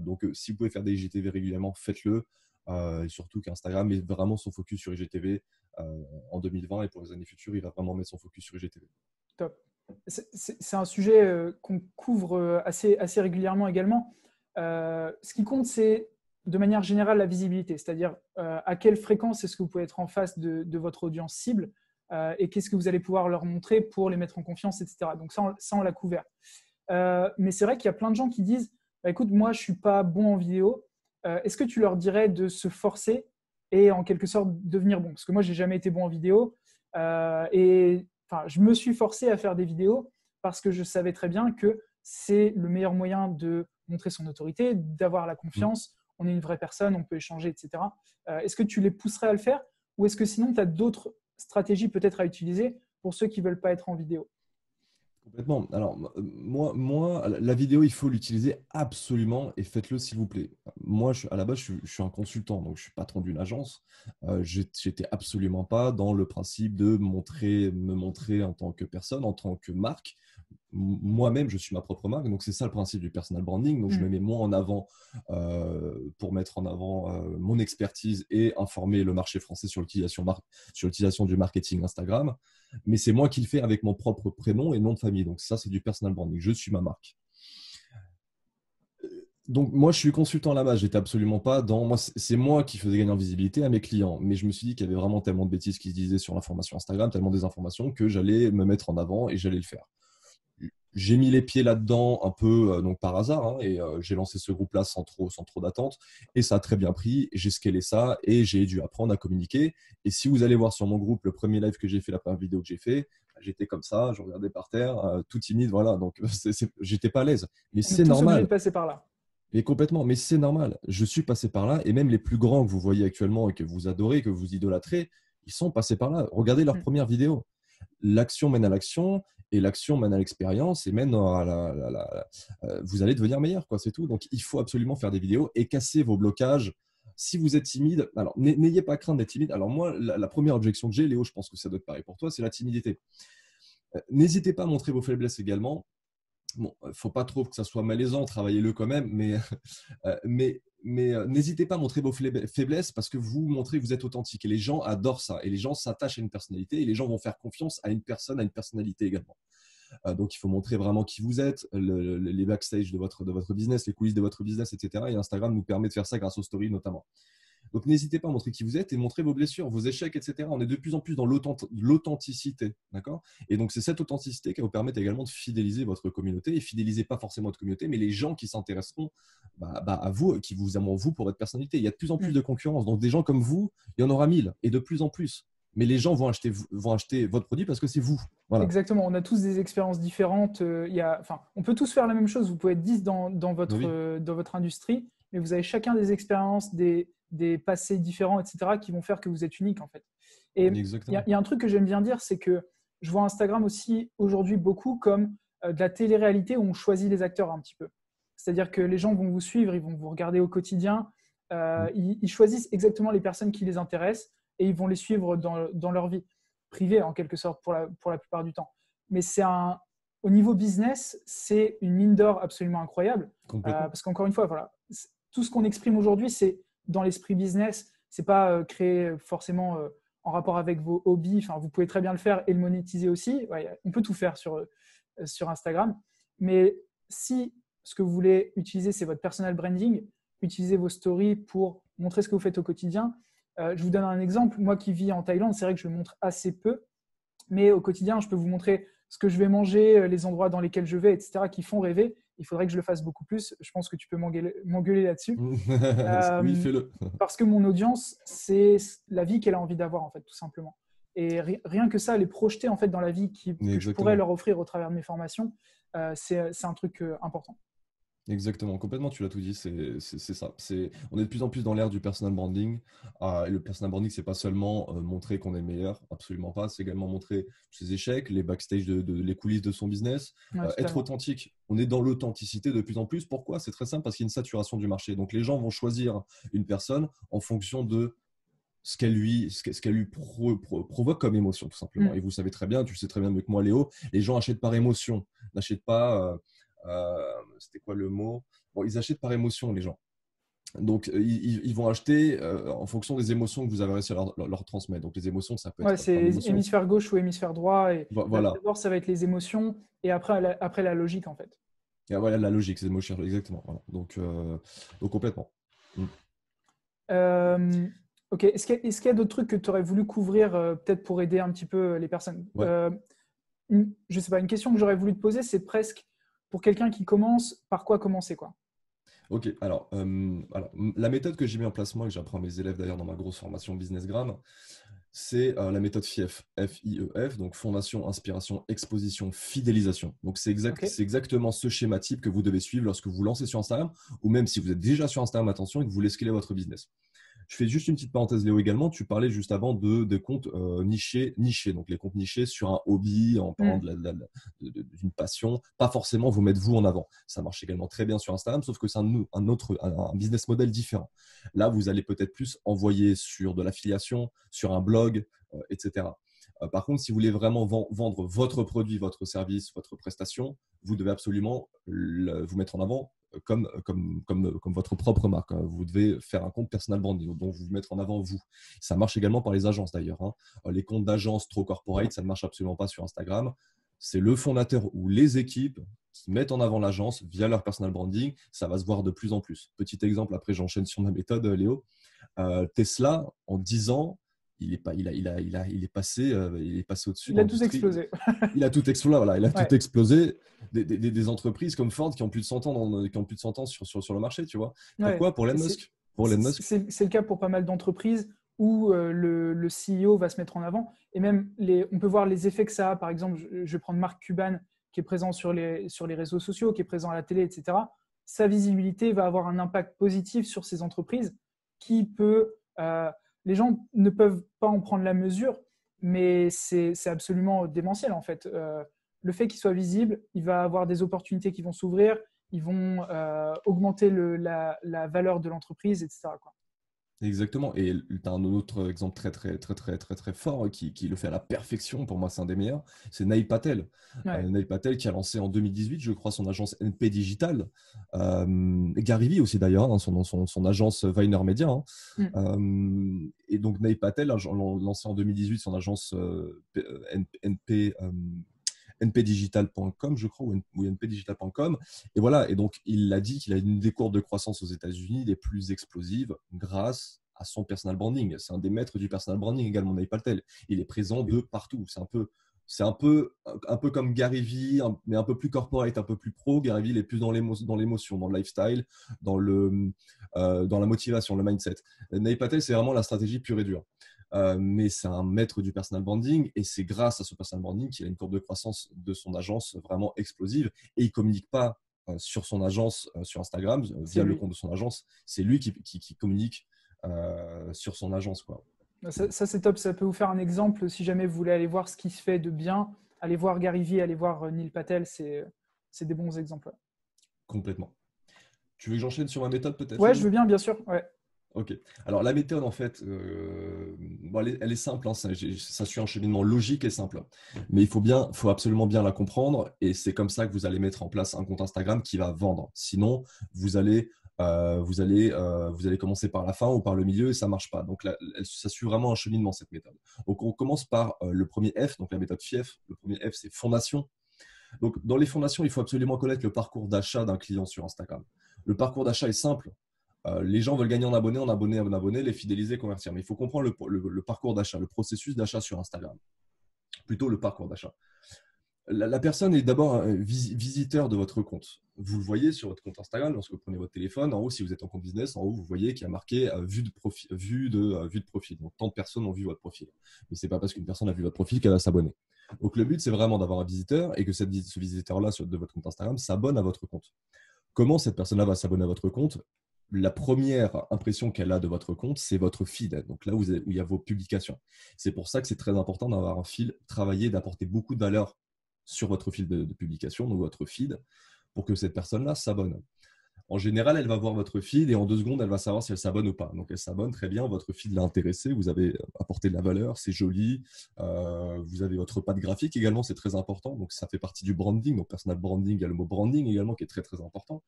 Donc si vous pouvez faire des IGTV régulièrement, faites-le. Et surtout qu'Instagram met vraiment son focus sur IGTV en 2020 et pour les années futures, il va vraiment mettre son focus sur IGTV. Top. C'est un sujet qu'on couvre assez régulièrement également. Ce qui compte, c'est de manière générale la visibilité, c'est-à-dire à quelle fréquence est-ce que vous pouvez être en face de votre audience cible et qu'est-ce que vous allez pouvoir leur montrer pour les mettre en confiance, etc. Donc ça, on l'a couvert. Mais c'est vrai qu'il y a plein de gens qui disent écoute, moi, je ne suis pas bon en vidéo. Est-ce que tu leur dirais de se forcer et en quelque sorte devenir bon? Parce que moi, je n'ai jamais été bon en vidéo. Et enfin, je me suis forcé à faire des vidéos parce que je savais très bien que c'est le meilleur moyen de montrer son autorité, d'avoir la confiance. On est une vraie personne, on peut échanger, etc. Est-ce que tu les pousserais à le faire ou est-ce que sinon tu as d'autres stratégies peut-être à utiliser pour ceux qui ne veulent pas être en vidéo? Complètement. Alors, moi, la vidéo, il faut l'utiliser absolument et faites-le s'il vous plaît. Moi, à la base, je suis un consultant, donc je suis patron d'une agence. J'étais absolument pas dans le principe de me montrer en tant que personne, en tant que marque. Moi-même, je suis ma propre marque, donc c'est ça le principe du personal branding. Donc, je me mets moi en avant pour mettre en avant mon expertise et informer le marché français sur l'utilisation du marketing Instagram. Mais c'est moi qui le fais avec mon propre prénom et nom de famille. Donc, ça, c'est du personal branding. Je suis ma marque. Donc, moi, je suis consultant là-bas. J'étais absolument pas dans. Moi, c'est moi qui faisais gagner en visibilité à mes clients. Mais je me suis dit qu'il y avait vraiment tellement de bêtises qui se disaient sur l'information Instagram, tellement des informations que j'allais me mettre en avant et j'allais le faire. J'ai mis les pieds là-dedans un peu donc par hasard hein, et j'ai lancé ce groupe-là sans trop d'attente et ça a très bien pris. J'ai scalé ça et j'ai dû apprendre à communiquer. Et si vous allez voir sur mon groupe le premier live que j'ai fait, la première vidéo que j'ai fait, j'étais comme ça, je regardais par terre, tout timide, voilà. Donc j'étais pas à l'aise, mais On est c'est tous obligés de normal. passer par là. Et complètement, mais c'est normal. Je suis passé par là et même les plus grands que vous voyez actuellement et que vous adorez, que vous idolâtrez, ils sont passés par là. Regardez leurs premières vidéos. L'action mène à l'action et l'action mène à l'expérience et mène à vous allez devenir meilleur, quoi, c'est tout. Donc, il faut absolument faire des vidéos et casser vos blocages. Si vous êtes timide, alors n'ayez pas crainte d'être timide. Alors moi, la première objection que j'ai, Léo, je pense que ça doit être pareil pour toi, c'est la timidité. N'hésitez pas à montrer vos faiblesses également. Bon, il ne faut pas trop que ça soit malaisant, travaillez-le quand même, mais n'hésitez pas à montrer vos faiblesses parce que vous montrez que vous êtes authentique et les gens adorent ça et les gens s'attachent à une personnalité et les gens vont faire confiance à une personne, à une personnalité également. Donc, il faut montrer vraiment qui vous êtes, les backstage de votre business, les coulisses de votre business, etc. Et Instagram nous permet de faire ça grâce aux stories notamment. Donc, n'hésitez pas à montrer qui vous êtes et montrer vos blessures, vos échecs, etc. On est de plus en plus dans l'authenticité, d'accord? Et donc, c'est cette authenticité qui va vous permettre également de fidéliser votre communauté et fidéliser pas forcément votre communauté, mais les gens qui s'intéresseront à vous, qui vous aimeront vous pour votre personnalité. Il y a de plus en plus de concurrence. Donc, des gens comme vous, il y en aura 1000 et de plus en plus. Mais les gens vont acheter votre produit parce que c'est vous. Voilà. Exactement, on a tous des expériences différentes. On peut tous faire la même chose. Vous pouvez être 10 dans Oui, votre industrie, mais vous avez chacun des expériences, des passés différents, etc., qui vont faire que vous êtes unique, en fait. Et exactement. il y a un truc que j'aime bien dire, c'est que je vois Instagram aussi aujourd'hui beaucoup comme de la télé-réalité où on choisit les acteurs un petit peu. C'est-à-dire que les gens vont vous suivre, ils vont vous regarder au quotidien, ils choisissent exactement les personnes qui les intéressent et ils vont les suivre dans leur vie privée, en quelque sorte, pour la plupart du temps. Mais au niveau business, c'est une mine d'or absolument incroyable. Complètement. Parce qu'encore une fois, voilà, tout ce qu'on exprime aujourd'hui, c'est dans l'esprit business. C'est pas créé forcément en rapport avec vos hobbies. Enfin, vous pouvez très bien le faire et le monétiser aussi. Ouais, on peut tout faire sur Instagram. Mais si ce que vous voulez utiliser, c'est votre personal branding, utilisez vos stories pour montrer ce que vous faites au quotidien. Je vous donne un exemple. Moi qui vis en Thaïlande, c'est vrai que je le montre assez peu. Mais au quotidien, je peux vous montrer ce que je vais manger, les endroits dans lesquels je vais, etc., qui font rêver. Il faudrait que je le fasse beaucoup plus. Je pense que tu peux m'engueuler là-dessus. Oui, Euh, fais-le. Parce que mon audience, c'est la vie qu'elle a envie d'avoir, en fait, tout simplement. Et rien que ça, les projeter en fait, dans la vie que je pourrais Exactement. leur offrir au travers de mes formations, c'est un truc important. Exactement, complètement, tu l'as tout dit, c'est ça. On est de plus en plus dans l'ère du personal branding. Et le personal branding, c'est pas seulement montrer qu'on est meilleur, absolument pas. C'est également montrer ses échecs, les backstage, les coulisses de son business, Ouais, être totalement. authentique. On est dans l'authenticité de plus en plus. Pourquoi? C'est très simple, parce qu'il y a une saturation du marché. Donc les gens vont choisir une personne en fonction de ce qu'elle lui provoque comme émotion, tout simplement. Mm. Et vous savez très bien, tu le sais très bien mieux que moi, Léo, les gens achètent par émotion, n'achètent pas. C'était quoi le mot? Bon, ils achètent par émotion, les gens. Donc, ils vont acheter en fonction des émotions que vous avez réussi à leur transmettre. Donc, les émotions, ça peut Ouais, être plein c'est d'émotions. hémisphère gauche ou hémisphère droit. Et Voilà. d'abord, ça va être les émotions et après la logique, en fait. Et voilà la logique, c'est émotion, exactement. Voilà. Donc complètement. Mm. Euh, ok, est-ce qu'il y a d'autres trucs que tu aurais voulu couvrir peut-être pour aider un petit peu les personnes? Ouais. Je sais pas, une question que j'aurais voulu te poser, c'est presque pour quelqu'un qui commence, par quoi commencer, quoi? Ok, alors, la méthode que j'ai mis en place moi, et que j'apprends à mes élèves d'ailleurs dans ma grosse formation BusinessGram, C'est la méthode FIEF, F-I-E-F, donc Fondation, Inspiration, Exposition, Fidélisation. Donc, Ok. c'est exactement ce schéma type que vous devez suivre lorsque vous lancez sur Instagram, ou même si vous êtes déjà sur Instagram, attention, et que vous voulez scaler votre business. Je fais juste une petite parenthèse, Léo, également. Tu parlais juste avant de comptes nichés. Donc, les comptes nichés sur un hobby, en parlant Hmm. d'une passion. Pas forcément vous mettre vous en avant. Ça marche également très bien sur Instagram, sauf que c'est un business model différent. Là, vous allez peut-être plus envoyer sur de l'affiliation, sur un blog, etc. Par contre, si vous voulez vraiment vendre votre produit, votre service, votre prestation, vous devez absolument vous mettre en avant comme votre propre marque, hein. Vous devez faire un compte personal branding, donc vous mettre en avant vous. Ça marche également par les agences d'ailleurs, hein. Les comptes d'agence trop corporate, ça ne marche absolument pas sur Instagram. C'est le fondateur ou les équipes qui mettent en avant l'agence via leur personal branding. Ça va se voir de plus en plus. Petit exemple, après j'enchaîne sur ma méthode, Léo. Tesla, en 10 ans, il est passé au-dessus Il de a tout l'industrie. explosé. Il a tout explosé, voilà, il a tout Ouais. explosé. Des entreprises comme Ford qui ont plus de 100 ans, qui ont plus de 100 ans sur le marché, tu vois. Ouais. Pourquoi? Pour Elon Musk. Pour Elon Musk. C'est le cas pour pas mal d'entreprises où le CEO va se mettre en avant. Et même, on peut voir les effets que ça a. Par exemple, je vais prendre Mark Cuban, qui est présent sur les réseaux sociaux, qui est présent à la télé, etc. Sa visibilité va avoir un impact positif sur ces entreprises qui peut. Les gens ne peuvent pas en prendre la mesure, mais c'est absolument démentiel en fait. Le fait qu'il soit visible, il va avoir des opportunités qui vont s'ouvrir, ils vont augmenter la valeur de l'entreprise, etc., quoi. Exactement. Et tu as un autre exemple très fort qui le fait à la perfection. Pour moi, c'est un des meilleurs. C'est Naï Patel. Ouais. Naï Patel qui a lancé en 2018, je crois, son agence NP Digital. Gary Vee aussi d'ailleurs, hein, son agence Vayner Media, hein. Mm. Et donc Naï Patel a lancé en 2018 son agence NP, npdigital.com, je crois, ou npdigital.com. Et voilà, et donc il a dit qu'il a une des courbes de croissance aux États-Unis les plus explosives grâce à son personal branding. C'est un des maîtres du personal branding également, Naï Patel. Il est présent de partout. C'est un peu comme Gary Vee, mais un peu plus corporate, un peu plus pro. Gary Vee, il est plus dans l'émotion, dans le lifestyle, dans la motivation, le mindset. Naï Patel, c'est vraiment la stratégie pure et dure. Mais c'est un maître du personal branding et c'est grâce à ce personal branding qu'il a une courbe de croissance de son agence vraiment explosive et il communique pas sur son agence sur Instagram C'est via le lui. compte de son agence, c'est lui qui communique sur son agence, quoi. Ça, c'est top. Ça peut vous faire un exemple si jamais vous voulez aller voir ce qui se fait de bien. Allez voir Gary Vee, allez voir Neil Patel, c'est des bons exemples. Complètement. Tu veux que j'enchaîne sur ma méthode peut-être, Ouais, je veux Léo? bien, bien sûr. Ouais. Ok. Alors la méthode en fait, bon, elle est simple, hein, ça suit un cheminement logique et simple. Mais faut absolument bien la comprendre et c'est comme ça que vous allez mettre en place un compte Instagram qui va vendre. Sinon, vous allez commencer par la fin ou par le milieu et ça marche pas. Donc ça suit vraiment un cheminement cette méthode. Donc on commence par le premier F, donc la méthode FIEF. Le premier F c'est fondation. Donc dans les fondations, il faut absolument connaître le parcours d'achat d'un client sur Instagram. Le parcours d'achat est simple. Les gens veulent gagner en abonnés, les fidéliser, convertir. Mais il faut comprendre le parcours d'achat, le processus d'achat sur Instagram. Plutôt le parcours d'achat. La personne est d'abord un visiteur de votre compte. Vous le voyez sur votre compte Instagram lorsque vous prenez votre téléphone. En haut, si vous êtes en compte business, en haut, vous voyez qu'il y a marqué vue de profil. Donc, tant de personnes ont vu votre profil. Mais ce n'est pas parce qu'une personne a vu votre profil qu'elle va s'abonner. Donc, le but, c'est vraiment d'avoir un visiteur et que ce visiteur-là de votre compte Instagram s'abonne à votre compte. Comment cette personne-là va s'abonner à votre compte? La première impression qu'elle a de votre compte, c'est votre feed. Donc là où il y a vos publications. C'est pour ça que c'est très important d'avoir un fil travaillé, d'apporter beaucoup de valeur sur votre fil de publication, donc votre feed, pour que cette personne-là s'abonne. En général, elle va voir votre feed et en 2 secondes, elle va savoir si elle s'abonne ou pas. Donc, elle s'abonne très bien. Votre feed l'a intéressé. Vous avez apporté de la valeur. C'est joli. Vous avez votre patte graphique également. C'est très important. Donc, ça fait partie du branding. Donc, personal branding, il y a le mot branding également qui est très, très important.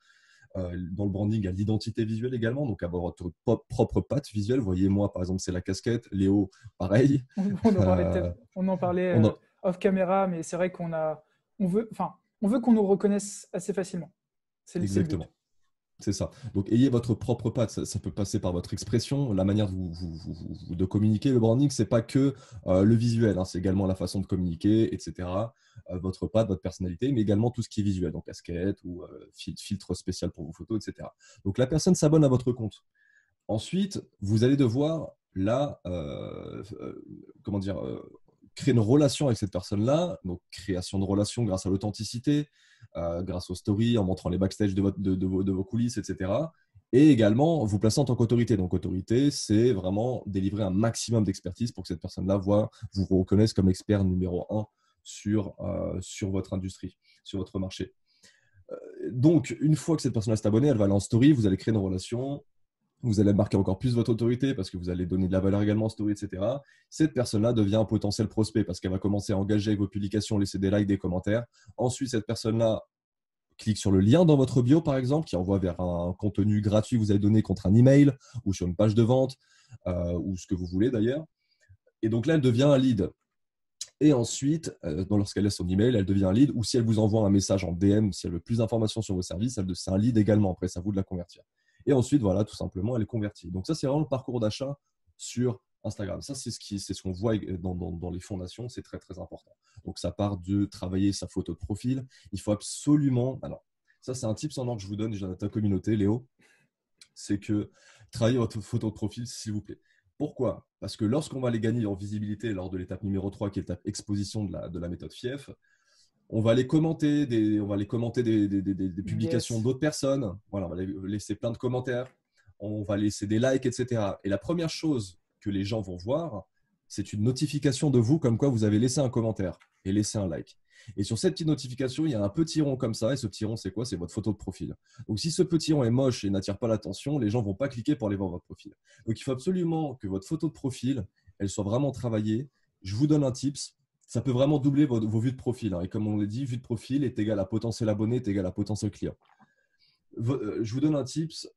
Dans le branding, il y a l'identité visuelle également. Donc, avoir votre propre patte visuelle. Vous voyez, moi, par exemple, c'est la casquette. Léo, pareil. On en parlait On a- off caméra, mais c'est vrai on veut qu'on nous reconnaisse assez facilement. C'est le but. Exactement. C'est ça. Donc, ayez votre propre patte. Ça peut passer par votre expression, la manière de communiquer. Le branding, c'est pas que le visuel, hein, c'est également la façon de communiquer, etc. Votre patte, votre personnalité, mais également tout ce qui est visuel, donc casquette ou filtre spécial pour vos photos, etc. Donc, la personne s'abonne à votre compte. Ensuite, vous allez devoir là, comment dire, créer une relation avec cette personne-là, donc création de relation grâce à l'authenticité, grâce aux stories, en montrant les backstage de vos coulisses, etc. Et également vous placer en tant qu'autorité. Donc autorité, c'est vraiment délivrer un maximum d'expertise pour que cette personne-là vous reconnaisse comme expert numéro un sur votre industrie, sur votre marché. Donc, une fois que cette personne-là s'est abonnée, elle va aller en story, vous allez créer une relation, vous allez marquer encore plus votre autorité parce que vous allez donner de la valeur également en story, etc. Cette personne-là devient un potentiel prospect parce qu'elle va commencer à engager avec vos publications, laisser des likes, des commentaires. Ensuite, cette personne-là clique sur le lien dans votre bio, par exemple, qui envoie vers un contenu gratuit que vous avez donné contre un email ou sur une page de vente ou ce que vous voulez d'ailleurs. Et donc là, elle devient un lead. Et ensuite, lorsqu'elle laisse son email, elle devient un lead. Ou si elle vous envoie un message en DM, si elle veut plus d'informations sur vos services, c'est un lead également. Après, c'est à vous de la convertir. Et ensuite, voilà, tout simplement, elle est convertie. Donc ça, c'est vraiment le parcours d'achat sur Instagram. Ça, c'est ce qu'on voit dans les fondations. C'est très, très important. Donc ça part de travailler sa photo de profil. Il faut absolument… Alors, ça, c'est un tips en or que je vous donne, et je donne à ta communauté, Léo. C'est que travaillez votre photo de profil, s'il vous plaît. Pourquoi? Parce que lorsqu'on va les gagner en visibilité lors de l'étape numéro 3, qui est l'étape exposition de la méthode FIEF, on va les commenter des publications Yes. d'autres personnes. Voilà, on va laisser plein de commentaires. On va laisser des likes, etc. Et la première chose que les gens vont voir, c'est une notification de vous comme quoi vous avez laissé un commentaire et laissé un like. Et sur cette petite notification, il y a un petit rond comme ça. Et ce petit rond, c'est quoi? C'est votre photo de profil. Donc, si ce petit rond est moche et n'attire pas l'attention, les gens ne vont pas cliquer pour aller voir votre profil. Donc, il faut absolument que votre photo de profil, elle soit vraiment travaillée. Je vous donne un tips. Ça peut vraiment doubler vos vues de profil. Hein. Et comme on l'a dit, vue de profil est égal à potentiel abonné, est égal à potentiel client. Je vous donne un tips.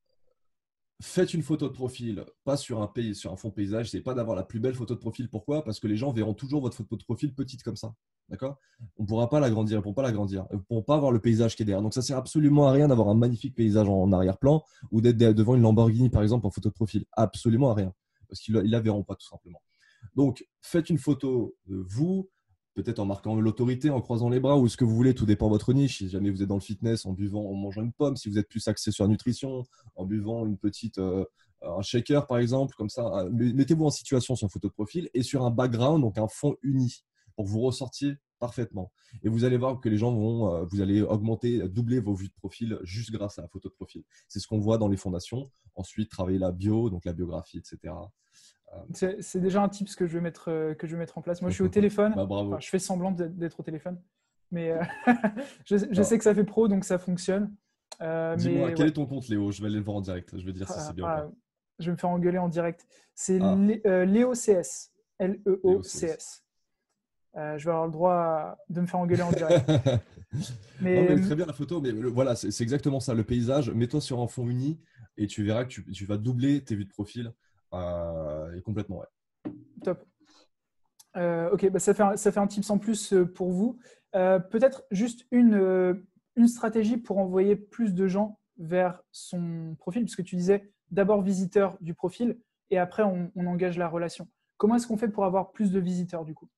Faites une photo de profil, pas sur un fond paysage. C'est pas d'avoir la plus belle photo de profil. Pourquoi? Parce que les gens verront toujours votre photo de profil petite comme ça. D'accord? On ne pourra pas l'agrandir, ils ne pourront pas l'agrandir. Ils ne pourront pas voir le paysage qui est derrière. Donc ça ne sert absolument à rien d'avoir un magnifique paysage en arrière-plan ou d'être devant une Lamborghini, par exemple, en photo de profil. Absolument à rien. Parce qu'ils ne la verront pas, tout simplement. Donc, faites une photo de vous, peut-être en marquant l'autorité, en croisant les bras ou ce que vous voulez, tout dépend de votre niche. Si jamais vous êtes dans le fitness, en buvant, en mangeant une pomme, si vous êtes plus axé sur la nutrition, en buvant un shaker par exemple, comme ça, mettez-vous en situation sur une photo de profil et sur un background, donc un fond uni, pour que vous ressortiez parfaitement. Et vous allez voir que les gens vous allez doubler vos vues de profil juste grâce à la photo de profil. C'est ce qu'on voit dans les fondations. Ensuite, travailler la bio, donc la biographie, etc. C'est déjà un tips que je vais mettre en place. Moi, je suis au téléphone. Bah, bravo. Enfin, je fais semblant d'être au téléphone. Mais je sais que ça fait pro, donc ça fonctionne. Dis-moi, Mais quel ouais. est ton compte, Léo? Je vais aller le voir en direct. Je vais dire si c'est bien ou pas. Je vais me faire engueuler en direct. C'est Ah, Léo CS. Léo, c'est… LEOCS. Je vais avoir le droit de me faire engueuler en direct. Non, Mais mais très bien la photo, mais voilà, c'est exactement ça. Le paysage, mets-toi sur un fond uni et tu verras que tu vas doubler tes vues de profil. Et complètement, ouais. top. Ok, bah ça fait un tips en plus pour vous. Peut-être juste une stratégie pour envoyer plus de gens vers son profil, puisque tu disais d'abord visiteur du profil et après on engage la relation. Comment est-ce qu'on fait pour avoir plus de visiteurs du coup?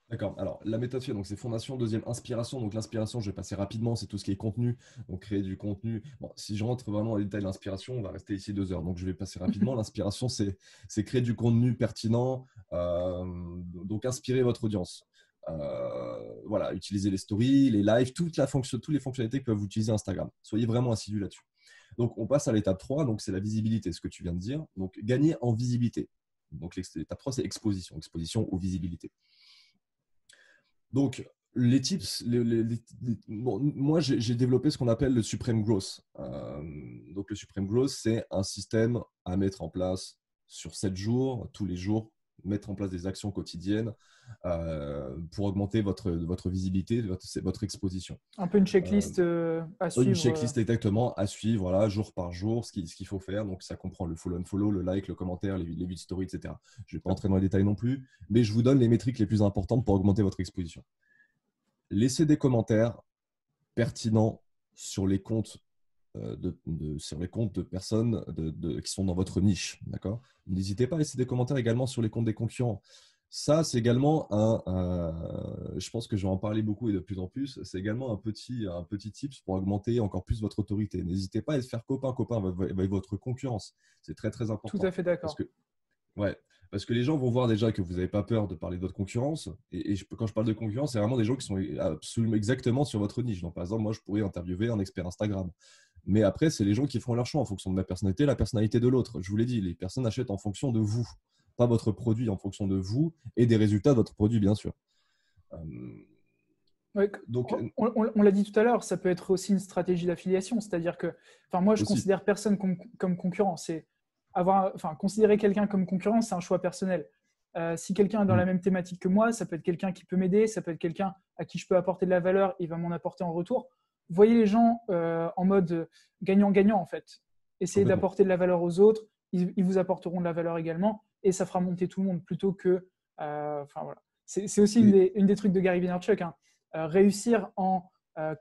D'accord. Alors, la méthode FIEF, donc c'est fondation, deuxième inspiration. Donc, l'inspiration, je vais passer rapidement, c'est tout ce qui est contenu. Donc, créer du contenu. Bon, si je rentre vraiment dans les détails de l'inspiration, on va rester ici 2 heures. Donc, je vais passer rapidement. L'inspiration, c'est créer du contenu pertinent. Donc, inspirer votre audience. Voilà, utiliser les stories, les lives, toutes les fonctionnalités que peuvent utiliser Instagram. Soyez vraiment assidus là-dessus. Donc, on passe à l'étape 3. Donc, c'est la visibilité, ce que tu viens de dire. Donc, gagner en visibilité. Donc, l'étape 3, c'est exposition. Exposition ou visibilité. Donc, les tips, bon, moi j'ai développé ce qu'on appelle le Supreme Growth. Donc, le Supreme Growth, c'est un système à mettre en place sur 7 jours, tous les jours, mettre en place des actions quotidiennes pour augmenter votre visibilité, votre exposition. Un peu une checklist à Une suivre. checklist exactement à suivre, voilà, jour par jour, ce qu'il faut faire. Donc, ça comprend le follow and follow, le like, le commentaire, les vues de story, etc. Je ne vais pas entrer dans les détails non plus, mais je vous donne les métriques les plus importantes pour augmenter votre exposition. Laissez des commentaires pertinents sur les comptes sur les comptes de personnes qui sont dans votre niche. D'accord? N'hésitez pas à laisser des commentaires également sur les comptes des concurrents. Ça, c'est également je pense que je vais en parler beaucoup et de plus en plus, c'est également un petit tips pour augmenter encore plus votre autorité. N'hésitez pas à se faire copain avec votre concurrence. C'est très, très Tout à important. fait Parce d'accord. que Ouais, parce que les gens vont voir déjà que vous n'avez pas peur de parler de votre concurrence. Quand je parle de concurrence, c'est vraiment des gens qui sont absolument exactement sur votre niche. Donc, par exemple, moi, je pourrais interviewer un expert Instagram. Mais après, c'est les gens qui font leur choix en fonction de ma personnalité, la personnalité de l'autre. Je vous l'ai dit, les personnes achètent en fonction de vous, pas votre produit, en fonction de vous et des résultats de votre produit, bien sûr. Euh, Ouais, donc, on l'a dit tout à l'heure, ça peut être aussi une stratégie d'affiliation. C'est-à-dire que, enfin, moi, je aussi, considère personne comme concurrent. Considérer quelqu'un comme concurrent, c'est un choix personnel. Si quelqu'un est dans la mm, même thématique que moi, ça peut être quelqu'un qui peut m'aider, ça peut être quelqu'un à qui je peux apporter de la valeur, il va m'en apporter en retour. Voyez les gens en mode gagnant-gagnant, en fait. Essayez complètement. d'apporter de la valeur aux autres, ils vous apporteront de la valeur également, et ça fera monter tout le monde plutôt que. Voilà. C'est aussi Et, une des trucs de Gary Vaynerchuk, hein. Réussir en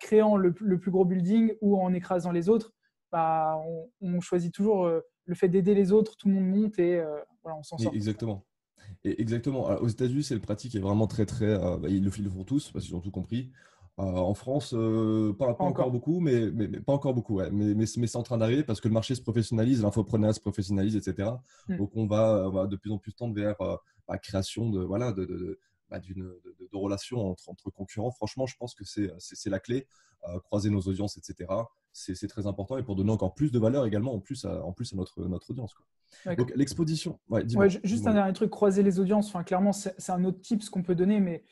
créant le plus gros building ou en écrasant les autres, bah, on choisit toujours le fait d'aider les autres, tout le monde monte et voilà, on s'en sort. exactement. Et exactement. Alors, aux États-Unis, c'est le pratique est vraiment très, très. Ils le font tous parce qu'ils ont tout compris. En France, Pas pas encore encore. beaucoup, mais pas encore beaucoup. Ouais. Mais c'est en train d'arriver parce que le marché se professionnalise, l'infopreneur se professionnalise, etc. Hmm. Donc, on va de plus en plus tendre vers la création de, voilà, de relations entre concurrents. Franchement, je pense que c'est la clé. Croiser nos audiences, etc. C'est très important et pour donner encore plus de valeur également en plus à notre audience, quoi. Donc, l'exposition. Ouais, Ouais, dis-moi. juste un Dis-moi. dernier truc, croiser les audiences. Enfin, clairement, c'est un autre tip ce qu'on peut donner, mais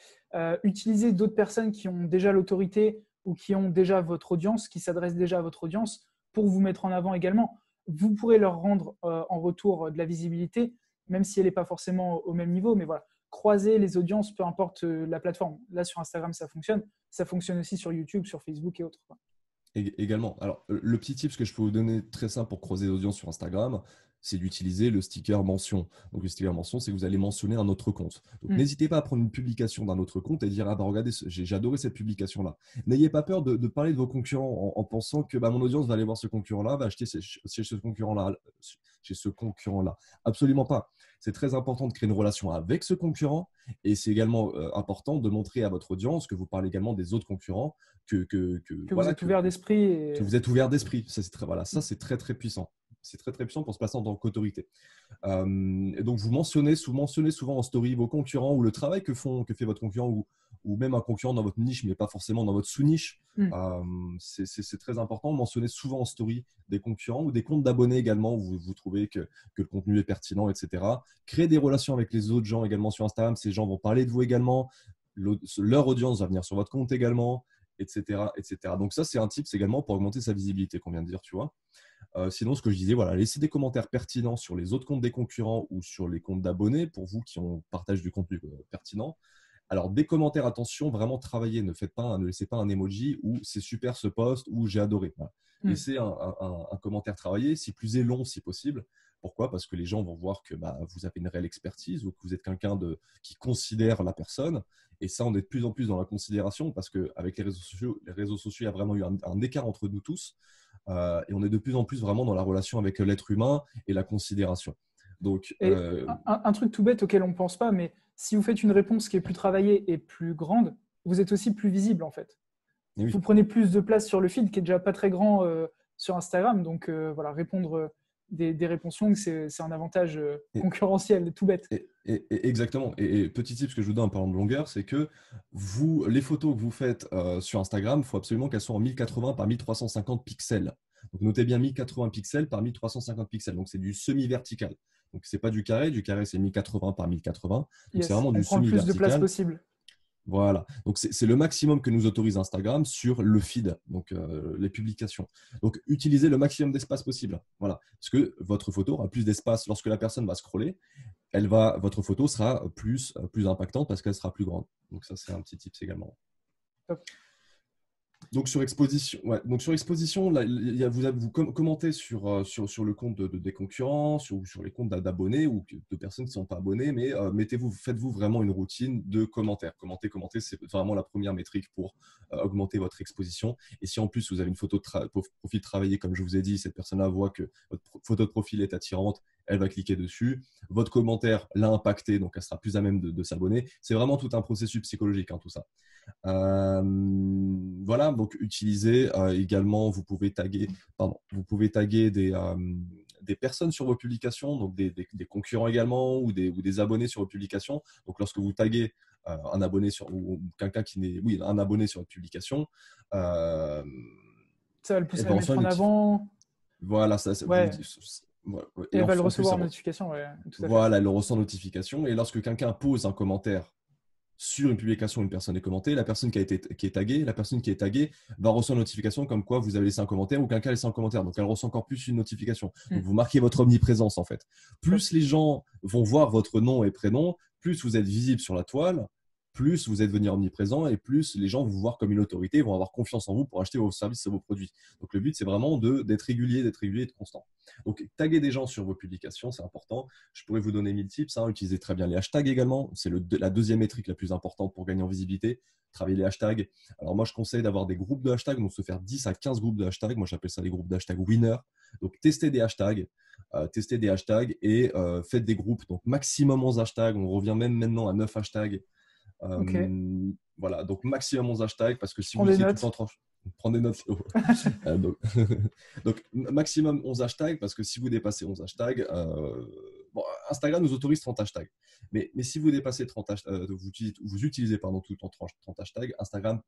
utiliser d'autres personnes qui ont déjà l'autorité ou qui ont déjà votre audience, qui s'adressent déjà à votre audience pour vous mettre en avant également. Vous pourrez leur rendre en retour de la visibilité, même si elle n'est pas forcément au même niveau, mais voilà, croiser les audiences, peu importe la plateforme. Là, sur Instagram, ça fonctionne. Ça fonctionne aussi sur YouTube, sur Facebook et autres, quoi. Également. Alors, le petit tip que je peux vous donner très simple pour croiser l'audience sur Instagram, c'est d'utiliser le sticker mention. Donc, le sticker mention, c'est que vous allez mentionner un autre compte. Donc, Hmm. n'hésitez pas à prendre une publication d'un autre compte et dire, ah bah regardez, j'ai adoré cette publication-là. N'ayez pas peur de parler de vos concurrents en pensant que bah, mon audience va aller voir ce concurrent-là, va acheter chez ce concurrent-là. Chez ce concurrent-là. Absolument pas. C'est très important de créer une relation avec ce concurrent et c'est également important de montrer à votre audience que vous parlez également des autres concurrents, Que vous voilà, êtes ouvert d'esprit que et vous êtes ouvert d'esprit. Ça, c'est très, voilà, ça, c'est très, très puissant. C'est très, très puissant pour se placer en tant qu'autorité. Et donc, vous mentionnez souvent en story vos concurrents ou le travail que fait votre concurrent ou même un concurrent dans votre niche, mais pas forcément dans votre sous-niche. Hmm. C'est très important. Mentionnez souvent en story des concurrents ou des comptes d'abonnés également où vous trouvez que le contenu est pertinent, etc. Créez des relations avec les autres gens également sur Instagram. Ces gens vont parler de vous également. Leur audience va venir sur votre compte également, etc., etc. Donc ça, c'est un tip également pour augmenter sa visibilité qu'on vient de dire, tu vois. Sinon, ce que je disais, voilà, laissez des commentaires pertinents sur les autres comptes des concurrents ou sur les comptes d'abonnés pour vous qui partagent du contenu pertinent. Alors, des commentaires, attention, vraiment travaillez. Ne laissez pas un emoji ou c'est super ce post ou j'ai adoré. Voilà. Hmm. Laissez un commentaire travaillé, si plus est long, si possible. Pourquoi? Parce que les gens vont voir que bah, vous avez une réelle expertise ou que vous êtes quelqu'un qui considère la personne. Et ça, on est de plus en plus dans la considération parce qu'avec les réseaux sociaux, il y a vraiment eu un écart entre nous tous. Et on est de plus en plus vraiment dans la relation avec l'être humain et la considération. Donc, Et un truc tout bête auquel on ne pense pas, mais si vous faites une réponse qui est plus travaillée et plus grande, vous êtes aussi plus visible en fait. Vous oui. prenez plus de place sur le feed qui est déjà pas très grand sur Instagram. Donc voilà, répondre des réponses longues, c'est un avantage Et, concurrentiel, tout bête. exactement. Et petit tip que je vous donne en parlant de longueur, c'est que les photos que vous faites sur Instagram, il faut absolument qu'elles soient en 1080 par 1350 pixels. Donc notez bien 1080 pixels par 1350 pixels. Donc c'est du semi-vertical. Donc c'est pas du carré. Du carré, c'est 1080 par 1080. Donc c'est Yes, vraiment on du prend le plus de place semi-vertical. possible. Voilà, donc c'est le maximum que nous autorise Instagram sur le feed, donc les publications. Donc utilisez le maximum d'espace possible. Voilà, parce que votre photo aura plus d'espace lorsque la personne va scroller. Votre photo sera plus impactante parce qu'elle sera plus grande. Donc ça, c'est un petit tips également. Top. Donc sur exposition, ouais. Donc sur exposition, là, vous commentez sur le compte des concurrents, sur les comptes d'abonnés ou de personnes qui ne sont pas abonnées, mais faites-vous vraiment une routine de commentaires. Commenter, c'est vraiment la première métrique pour augmenter votre exposition. Et si en plus vous avez une photo de profil travaillé, comme je vous ai dit, cette personne-là voit que votre photo de profil est attirante, elle va cliquer dessus. Votre commentaire l'a impacté, donc elle sera plus à même de s'abonner. C'est vraiment tout un processus psychologique, hein, tout ça. Voilà, donc utilisez également, vous pouvez taguer des personnes sur vos publications, donc des concurrents également ou des abonnés sur vos publications. Donc, lorsque vous taguez un abonné ou quelqu'un qui n'est, oui, un abonné sur votre publication, euh, Ça va le elle pousser à va le mettre recevoir en une notification. avant. Voilà, Ouais. voilà. Et Et elle va le en plus, recevoir en notification, ouais, tout à fait. voilà, elle le reçoit en notification. Et lorsque quelqu'un pose un commentaire sur une publication, une personne est commentée, la personne qui est taguée, la personne qui est taguée va recevoir une notification comme quoi vous avez laissé un commentaire ou quelqu'un a laissé un commentaire. Donc, elle reçoit encore plus une notification. Donc, vous marquez votre omniprésence en fait. Plus les gens vont voir votre nom et prénom, plus vous êtes visible sur la toile, plus vous êtes devenu omniprésent et plus les gens vont vous voir comme une autorité, vont avoir confiance en vous pour acheter vos services et vos produits. Donc, le but, c'est vraiment d'être régulier et de constant. Donc, taguer des gens sur vos publications, c'est important. Je pourrais vous donner 1000 tips. Utilisez très bien les hashtags également. C'est la deuxième métrique la plus importante pour gagner en visibilité. Travailler les hashtags. Alors, moi, je conseille d'avoir des groupes de hashtags, donc se faire 10 à 15 groupes de hashtags. Moi, j'appelle ça les groupes d'hashtags winner. Donc, testez des hashtags. Et faites des groupes. Donc, maximum 11 hashtags. On revient même maintenant à 9 hashtags. Ok. Voilà, donc maximum 11 hashtags parce que Je si prends vous des utilisez tout le temps notes. 30, prenez des notes. Donc, donc, maximum 11 hashtags parce que si vous dépassez 11 hashtags, bon, Instagram nous autorise 30 hashtags. Mais si vous dépassez 30 hashtags, vous utilisez pardon, tout le temps 30 hashtags,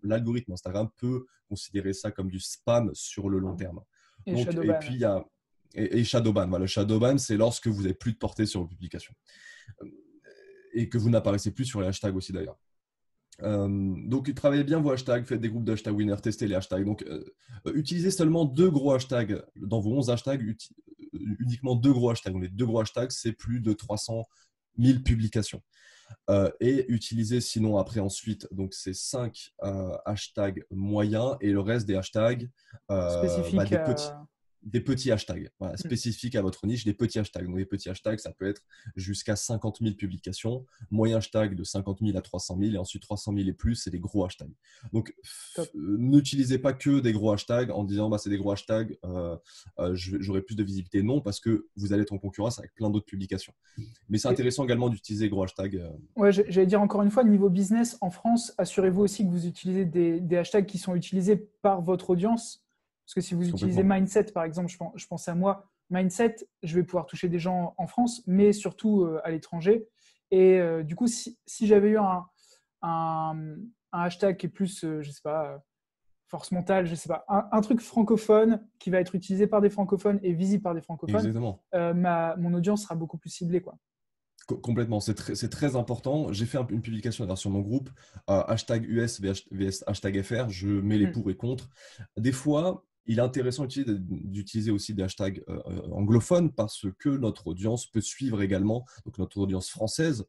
l'algorithme Instagram peut considérer ça comme du spam sur le long terme. Et Donc, et Shadowban. puis il y a et Shadowban. Voilà, le Shadowban, c'est lorsque vous n'avez plus de portée sur vos publications et que vous n'apparaissez plus sur les hashtags aussi d'ailleurs. Donc, travaillez bien vos hashtags, faites des groupes de hashtags winners, testez les hashtags. Donc, utilisez seulement 2 gros hashtags dans vos 11 hashtags, uniquement 2 gros hashtags. Donc, les 2 gros hashtags, c'est plus de 300 000 publications. Et utilisez sinon après ensuite, donc ces 5 hashtags moyens et le reste des hashtags, Spécifique des petits hashtags spécifiques à votre niche, des petits hashtags. Donc, les petits hashtags, ça peut être jusqu'à 50 000 publications, moyen hashtag de 50 000 à 300 000, et ensuite 300 000 et plus, c'est des gros hashtags. Donc, n'utilisez pas que des gros hashtags en disant c'est des gros hashtags, j'aurai plus de visibilité. Non, parce que vous allez être en concurrence avec plein d'autres publications. Mais c'est intéressant également d'utiliser des gros hashtags. Ouais, j'allais dire encore une fois, niveau business, en France, assurez-vous aussi que vous utilisez des hashtags qui sont utilisés par votre audience. Parce que si vous utilisez Complètement. Mindset, par exemple, je pense à moi, Mindset, je vais pouvoir toucher des gens en France, mais surtout à l'étranger. Et du coup, si j'avais eu un hashtag qui est plus, je sais pas, force mentale, je sais pas, un truc francophone qui va être utilisé par des francophones et visible par des francophones, Exactement. mon audience sera beaucoup plus ciblée, quoi. Complètement, c'est très important. J'ai fait une publication sur mon groupe, hashtag US vs hashtag FR, je mets les pour et contre. Des fois, il est intéressant d'utiliser aussi des hashtags anglophones parce que notre audience peut suivre également, donc notre audience française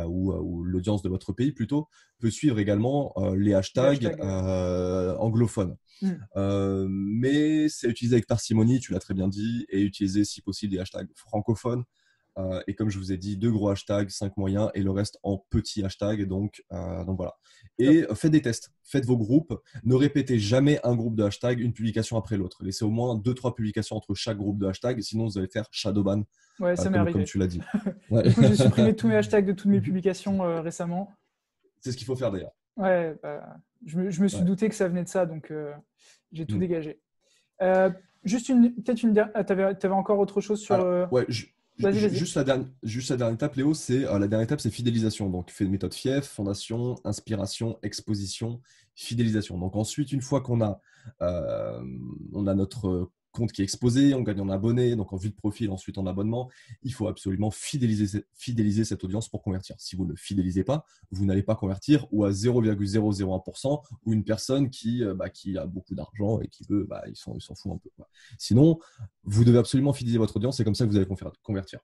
ou l'audience de votre pays plutôt, peut suivre également les hashtags anglophones. Mais c'est utilisé avec parcimonie, tu l'as très bien dit, et utiliser si possible des hashtags francophones. Et comme je vous ai dit, 2 gros hashtags, 5 moyens et le reste en petits hashtags. Donc voilà. Et faites des tests, faites vos groupes. Ne répétez jamais un groupe de hashtags, une publication après l'autre. Laissez au moins 2-3 publications entre chaque groupe de hashtags, sinon vous allez faire shadowban, Ouais, ça m'est comme arrivé. tu l'as dit. Ouais. Du coup, j'ai supprimé tous mes hashtags de toutes mes publications récemment. C'est ce qu'il faut faire d'ailleurs. Ouais, je me suis Ouais. douté que ça venait de ça, donc j'ai tout Mm. dégagé. Juste peut-être une dernière. Tu avais encore autre chose sur. Alors, ouais, Vas-y. juste la dernière étape, Léo, la dernière étape, c'est fidélisation. Donc, fait méthode FIEF, fondation, inspiration, exposition, fidélisation. Donc, ensuite, une fois on a notre compte qui est exposé, on gagne en abonnés, donc en vue de profil, ensuite en abonnement, il faut absolument fidéliser cette audience pour convertir. Si vous ne le fidélisez pas, vous n'allez pas convertir ou à 0,001% ou une personne qui a beaucoup d'argent et qui veut, il s'en fout un peu. Sinon, vous devez absolument fidéliser votre audience, c'est comme ça que vous allez convertir.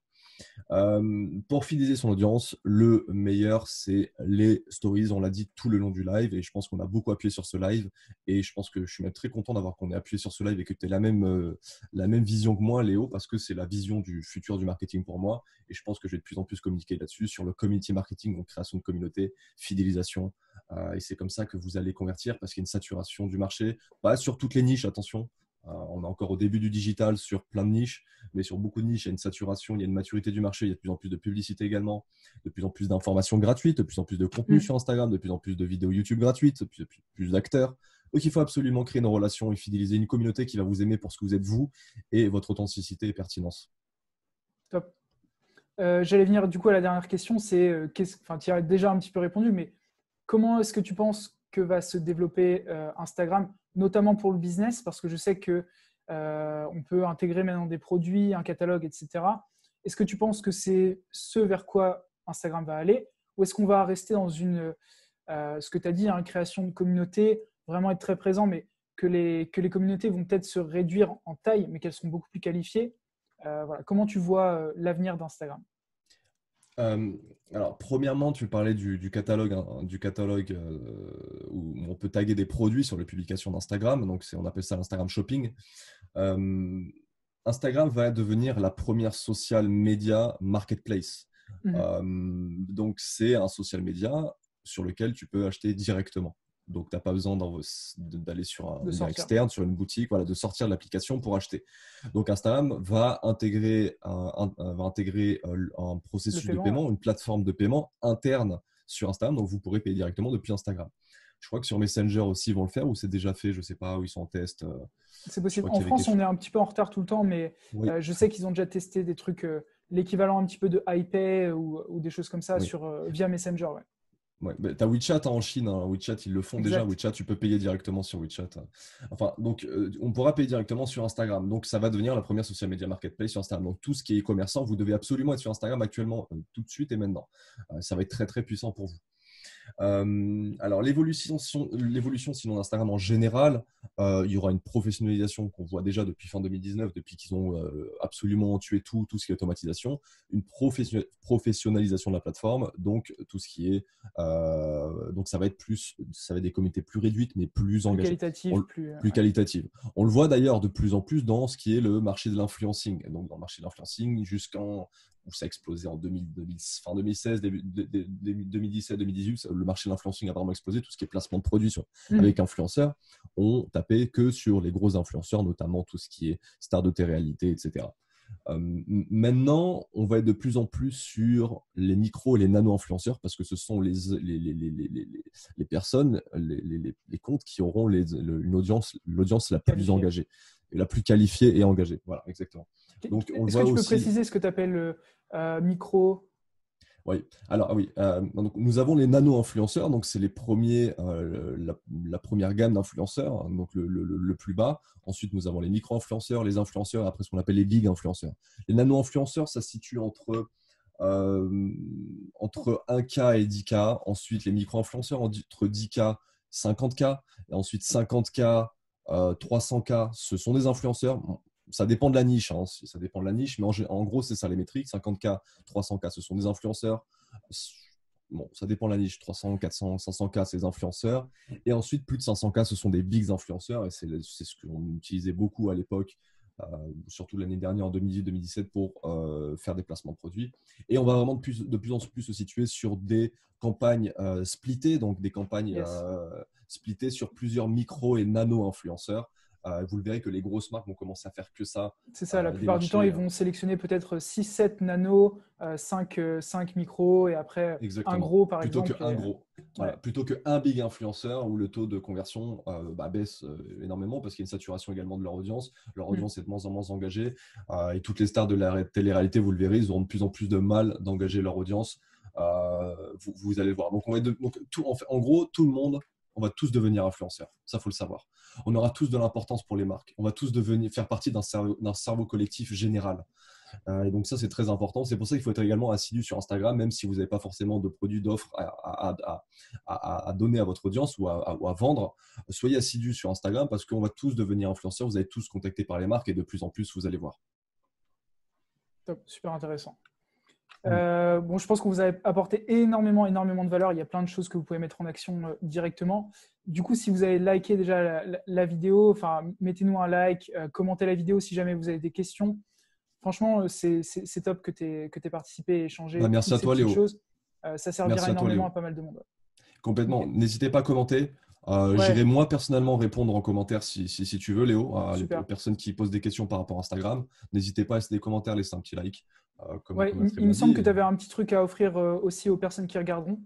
Pour fidéliser son audience, le meilleur, c'est les stories. On l'a dit tout le long du live et je pense qu'on a beaucoup appuyé sur ce live et je pense que je suis même très content d'avoir qu'on ait appuyé sur ce live et que tu aies la même vision que moi, Léo, parce que c'est la vision du futur du marketing pour moi et je pense que je vais de plus en plus communiquer là-dessus sur le community marketing, donc création de communauté, fidélisation et c'est comme ça que vous allez convertir parce qu'il y a une saturation du marché, pas sur toutes les niches, attention. On est encore au début du digital sur plein de niches, mais sur beaucoup de niches, il y a une saturation, il y a une maturité du marché, il y a de plus en plus de publicité également, de plus en plus d'informations gratuites, de plus en plus de contenu sur Instagram, de plus en plus de vidéos YouTube gratuites, de plus d'acteurs. Donc, il faut absolument créer une relation et fidéliser une communauté qui va vous aimer pour ce que vous êtes vous et votre authenticité et pertinence. Top. J'allais venir du coup à la dernière question, c'est, tu y as déjà un petit peu répondu, mais comment est-ce que tu penses que va se développer Instagram, notamment pour le business? Parce que je sais que on peut intégrer maintenant des produits, un catalogue, etc. Est-ce que tu penses que c'est ce vers quoi Instagram va aller? Ou est-ce qu'on va rester dans ce que tu as dit, hein, création de communauté, vraiment être très présent, mais que les communautés vont peut-être se réduire en taille, mais qu'elles seront beaucoup plus qualifiées? Voilà. Comment tu vois l'avenir d'Instagram? Euh, alors, premièrement, tu parlais du catalogue, hein, où on peut taguer des produits sur les publications d'Instagram. Donc, on appelle ça l'Instagram Shopping. Euh, Instagram va devenir la première social media marketplace. Mhm. Donc, c'est un social media sur lequel tu peux acheter directement. Donc, tu n'as pas besoin d'aller sur un De lien sortir. externe, sur une boutique, voilà, de sortir de l'application pour acheter. Donc, Instagram va intégrer un Le processus de paiement, ouais. paiement, une plateforme de paiement interne sur Instagram. Donc, vous pourrez payer directement depuis Instagram. Je crois que sur Messenger aussi, ils vont le faire ou c'est déjà fait, je ne sais pas, où ils sont en test. C'est Je possible. crois En qu'il y avait quelque France, on chose. est un petit peu en retard tout le temps, mais Oui, je sais qu'ils ont déjà testé des trucs, l'équivalent un petit peu de iPay ou des choses comme ça oui. via Messenger. Ouais. Ouais, bah, t'as WeChat en Chine, hein. WeChat, ils le font déjà. Exact. WeChat, tu peux payer directement sur WeChat. Enfin, donc, on pourra payer directement sur Instagram. Donc, ça va devenir la première social media marketplace sur Instagram. Donc, tout ce qui est e-commerçant, vous devez absolument être sur Instagram actuellement, tout de suite et maintenant. Ça va être très, très puissant pour vous. Alors, l'évolution sinon d'Instagram en général, il y aura une professionnalisation qu'on voit déjà depuis fin 2019, depuis qu'ils ont absolument tué tout ce qui est automatisation, une professionnalisation de la plateforme, donc tout ce qui est, donc ça va être des communautés plus réduites mais plus Plus engagées. qualitatif, Plus ouais. qualitatives. On le voit d'ailleurs de plus en plus dans ce qui est le marché de l'influencing. Donc, dans le marché de l'influencing, où ça a explosé en fin 2016, début 2017, 2018, le marché de l'influencing a vraiment explosé. Tout ce qui est placement de produits Mhm. avec influenceurs, on tapait que sur les gros influenceurs, notamment tout ce qui est star de télé-réalité, etc. Maintenant, on va être de plus en plus sur les micros et les nano-influenceurs parce que ce sont les personnes, les comptes qui auront l'audience la plus Qualifié. engagée, et la plus qualifiée et engagée. Voilà, exactement. Donc, on le Est-ce que voit tu peux aussi. préciser ce que tu appelles micro? Oui, alors oui, donc, nous avons les nano-influenceurs, donc c'est les premiers, la première gamme d'influenceurs, hein, donc le plus bas. Ensuite, nous avons les micro-influenceurs, les influenceurs, et après ce qu'on appelle les big influenceurs. Les nano-influenceurs, ça se situe entre 1K et 10K. Ensuite, les micro-influenceurs entre 10K, 50K. Et ensuite, 50K, 300K, ce sont des influenceurs. Bon, ça dépend de la niche, hein, ça dépend de la niche, mais en gros, c'est ça les métriques. 50K, 300K, ce sont des influenceurs. Bon, ça dépend de la niche. 300, 400, 500K, c'est des influenceurs. Et ensuite, plus de 500K, ce sont des bigs influenceurs. Et c'est ce qu'on utilisait beaucoup à l'époque, surtout l'année dernière, en 2018-2017, pour faire des placements de produits. Et on va vraiment de plus en plus se situer sur des campagnes splittées, donc des campagnes Yes. splittées sur plusieurs micro et nano-influenceurs. Vous le verrez que les grosses marques vont commencer à faire que ça, C'est ça, la des plupart du temps, marchés. ils vont sélectionner peut-être 6-7 nanos, 5 micros et après un Exactement. gros, par Plutôt exemple. qu'un gros. Ouais. Voilà. Plutôt qu'un big influenceur où le taux de conversion baisse énormément parce qu'il y a une saturation également de leur audience. Leur Mhm. audience est de moins en moins engagée. Et toutes les stars de la télé-réalité, vous le verrez, ils auront de plus en plus de mal d'engager leur audience. Vous allez le voir. Donc, en gros, tout le monde, on va tous devenir influenceurs. Ça, il faut le savoir. On aura tous de l'importance pour les marques. On va tous faire partie d'un cerveau collectif général. Et donc ça, c'est très important. C'est pour ça qu'il faut être également assidu sur Instagram, même si vous n'avez pas forcément de produits, d'offres à donner à votre audience ou à vendre. Soyez assidu sur Instagram parce qu'on va tous devenir influenceurs. Vous allez tous contacter par les marques et de plus en plus, vous allez voir. Top, super intéressant. Mm. Bon, je pense qu'on vous a apporté énormément, énormément de valeur. Il y a plein de choses que vous pouvez mettre en action directement. Du coup, si vous avez liké déjà la vidéo, enfin, mettez-nous un like, commentez la vidéo si jamais vous avez des questions. Franchement, c'est top que tu aies participé et Bah, échangé merci toutes à ces toi, petites Léo. choses. Ça servira Merci à toi, énormément à Léo. pas mal de monde. Complètement. Ok. N'hésitez pas à commenter. Ouais, J'irai moi personnellement répondre en commentaire si tu veux, Léo, aux super. personnes qui posent des questions par rapport à Instagram. N'hésitez pas à laisser des commentaires, laisser un petit like, Ouais, comme il Astrid me l'a semble dit. que tu avais un petit truc à offrir aussi aux personnes qui regarderont.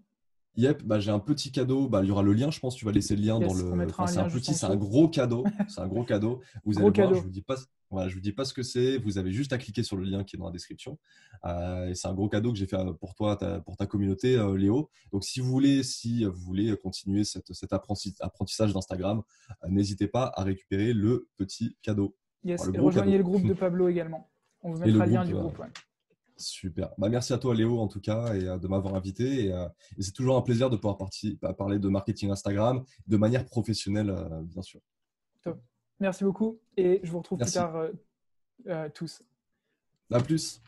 Yep, bah, j'ai un petit cadeau. Bah, il y aura le lien, je pense. Tu vas laisser le lien dans Yes, on le. mettra Enfin, un c'est un lien juste en petit, c'est un dessous. gros cadeau. C'est un gros cadeau. Vous allez Gros voir, je cadeau. vous dis pas. Voilà, je ne vous dis pas ce que c'est. Vous avez juste à cliquer sur le lien qui est dans la description. Et c'est un gros cadeau que j'ai fait pour toi, pour ta communauté, Léo. Donc, si vous voulez continuer cet apprentissage d'Instagram, n'hésitez pas à récupérer le petit cadeau. Enfin, Yes, le et gros rejoignez cadeau. le groupe de Pablo également. On vous Et le mettra le lien groupe, du groupe. Ouais. super. Bah, merci à toi, Léo, en tout cas, et de m'avoir invité. Et c'est toujours un plaisir de pouvoir parler de marketing Instagram de manière professionnelle, bien sûr. Top. Merci beaucoup et je vous retrouve plus Merci. tard tous. À plus.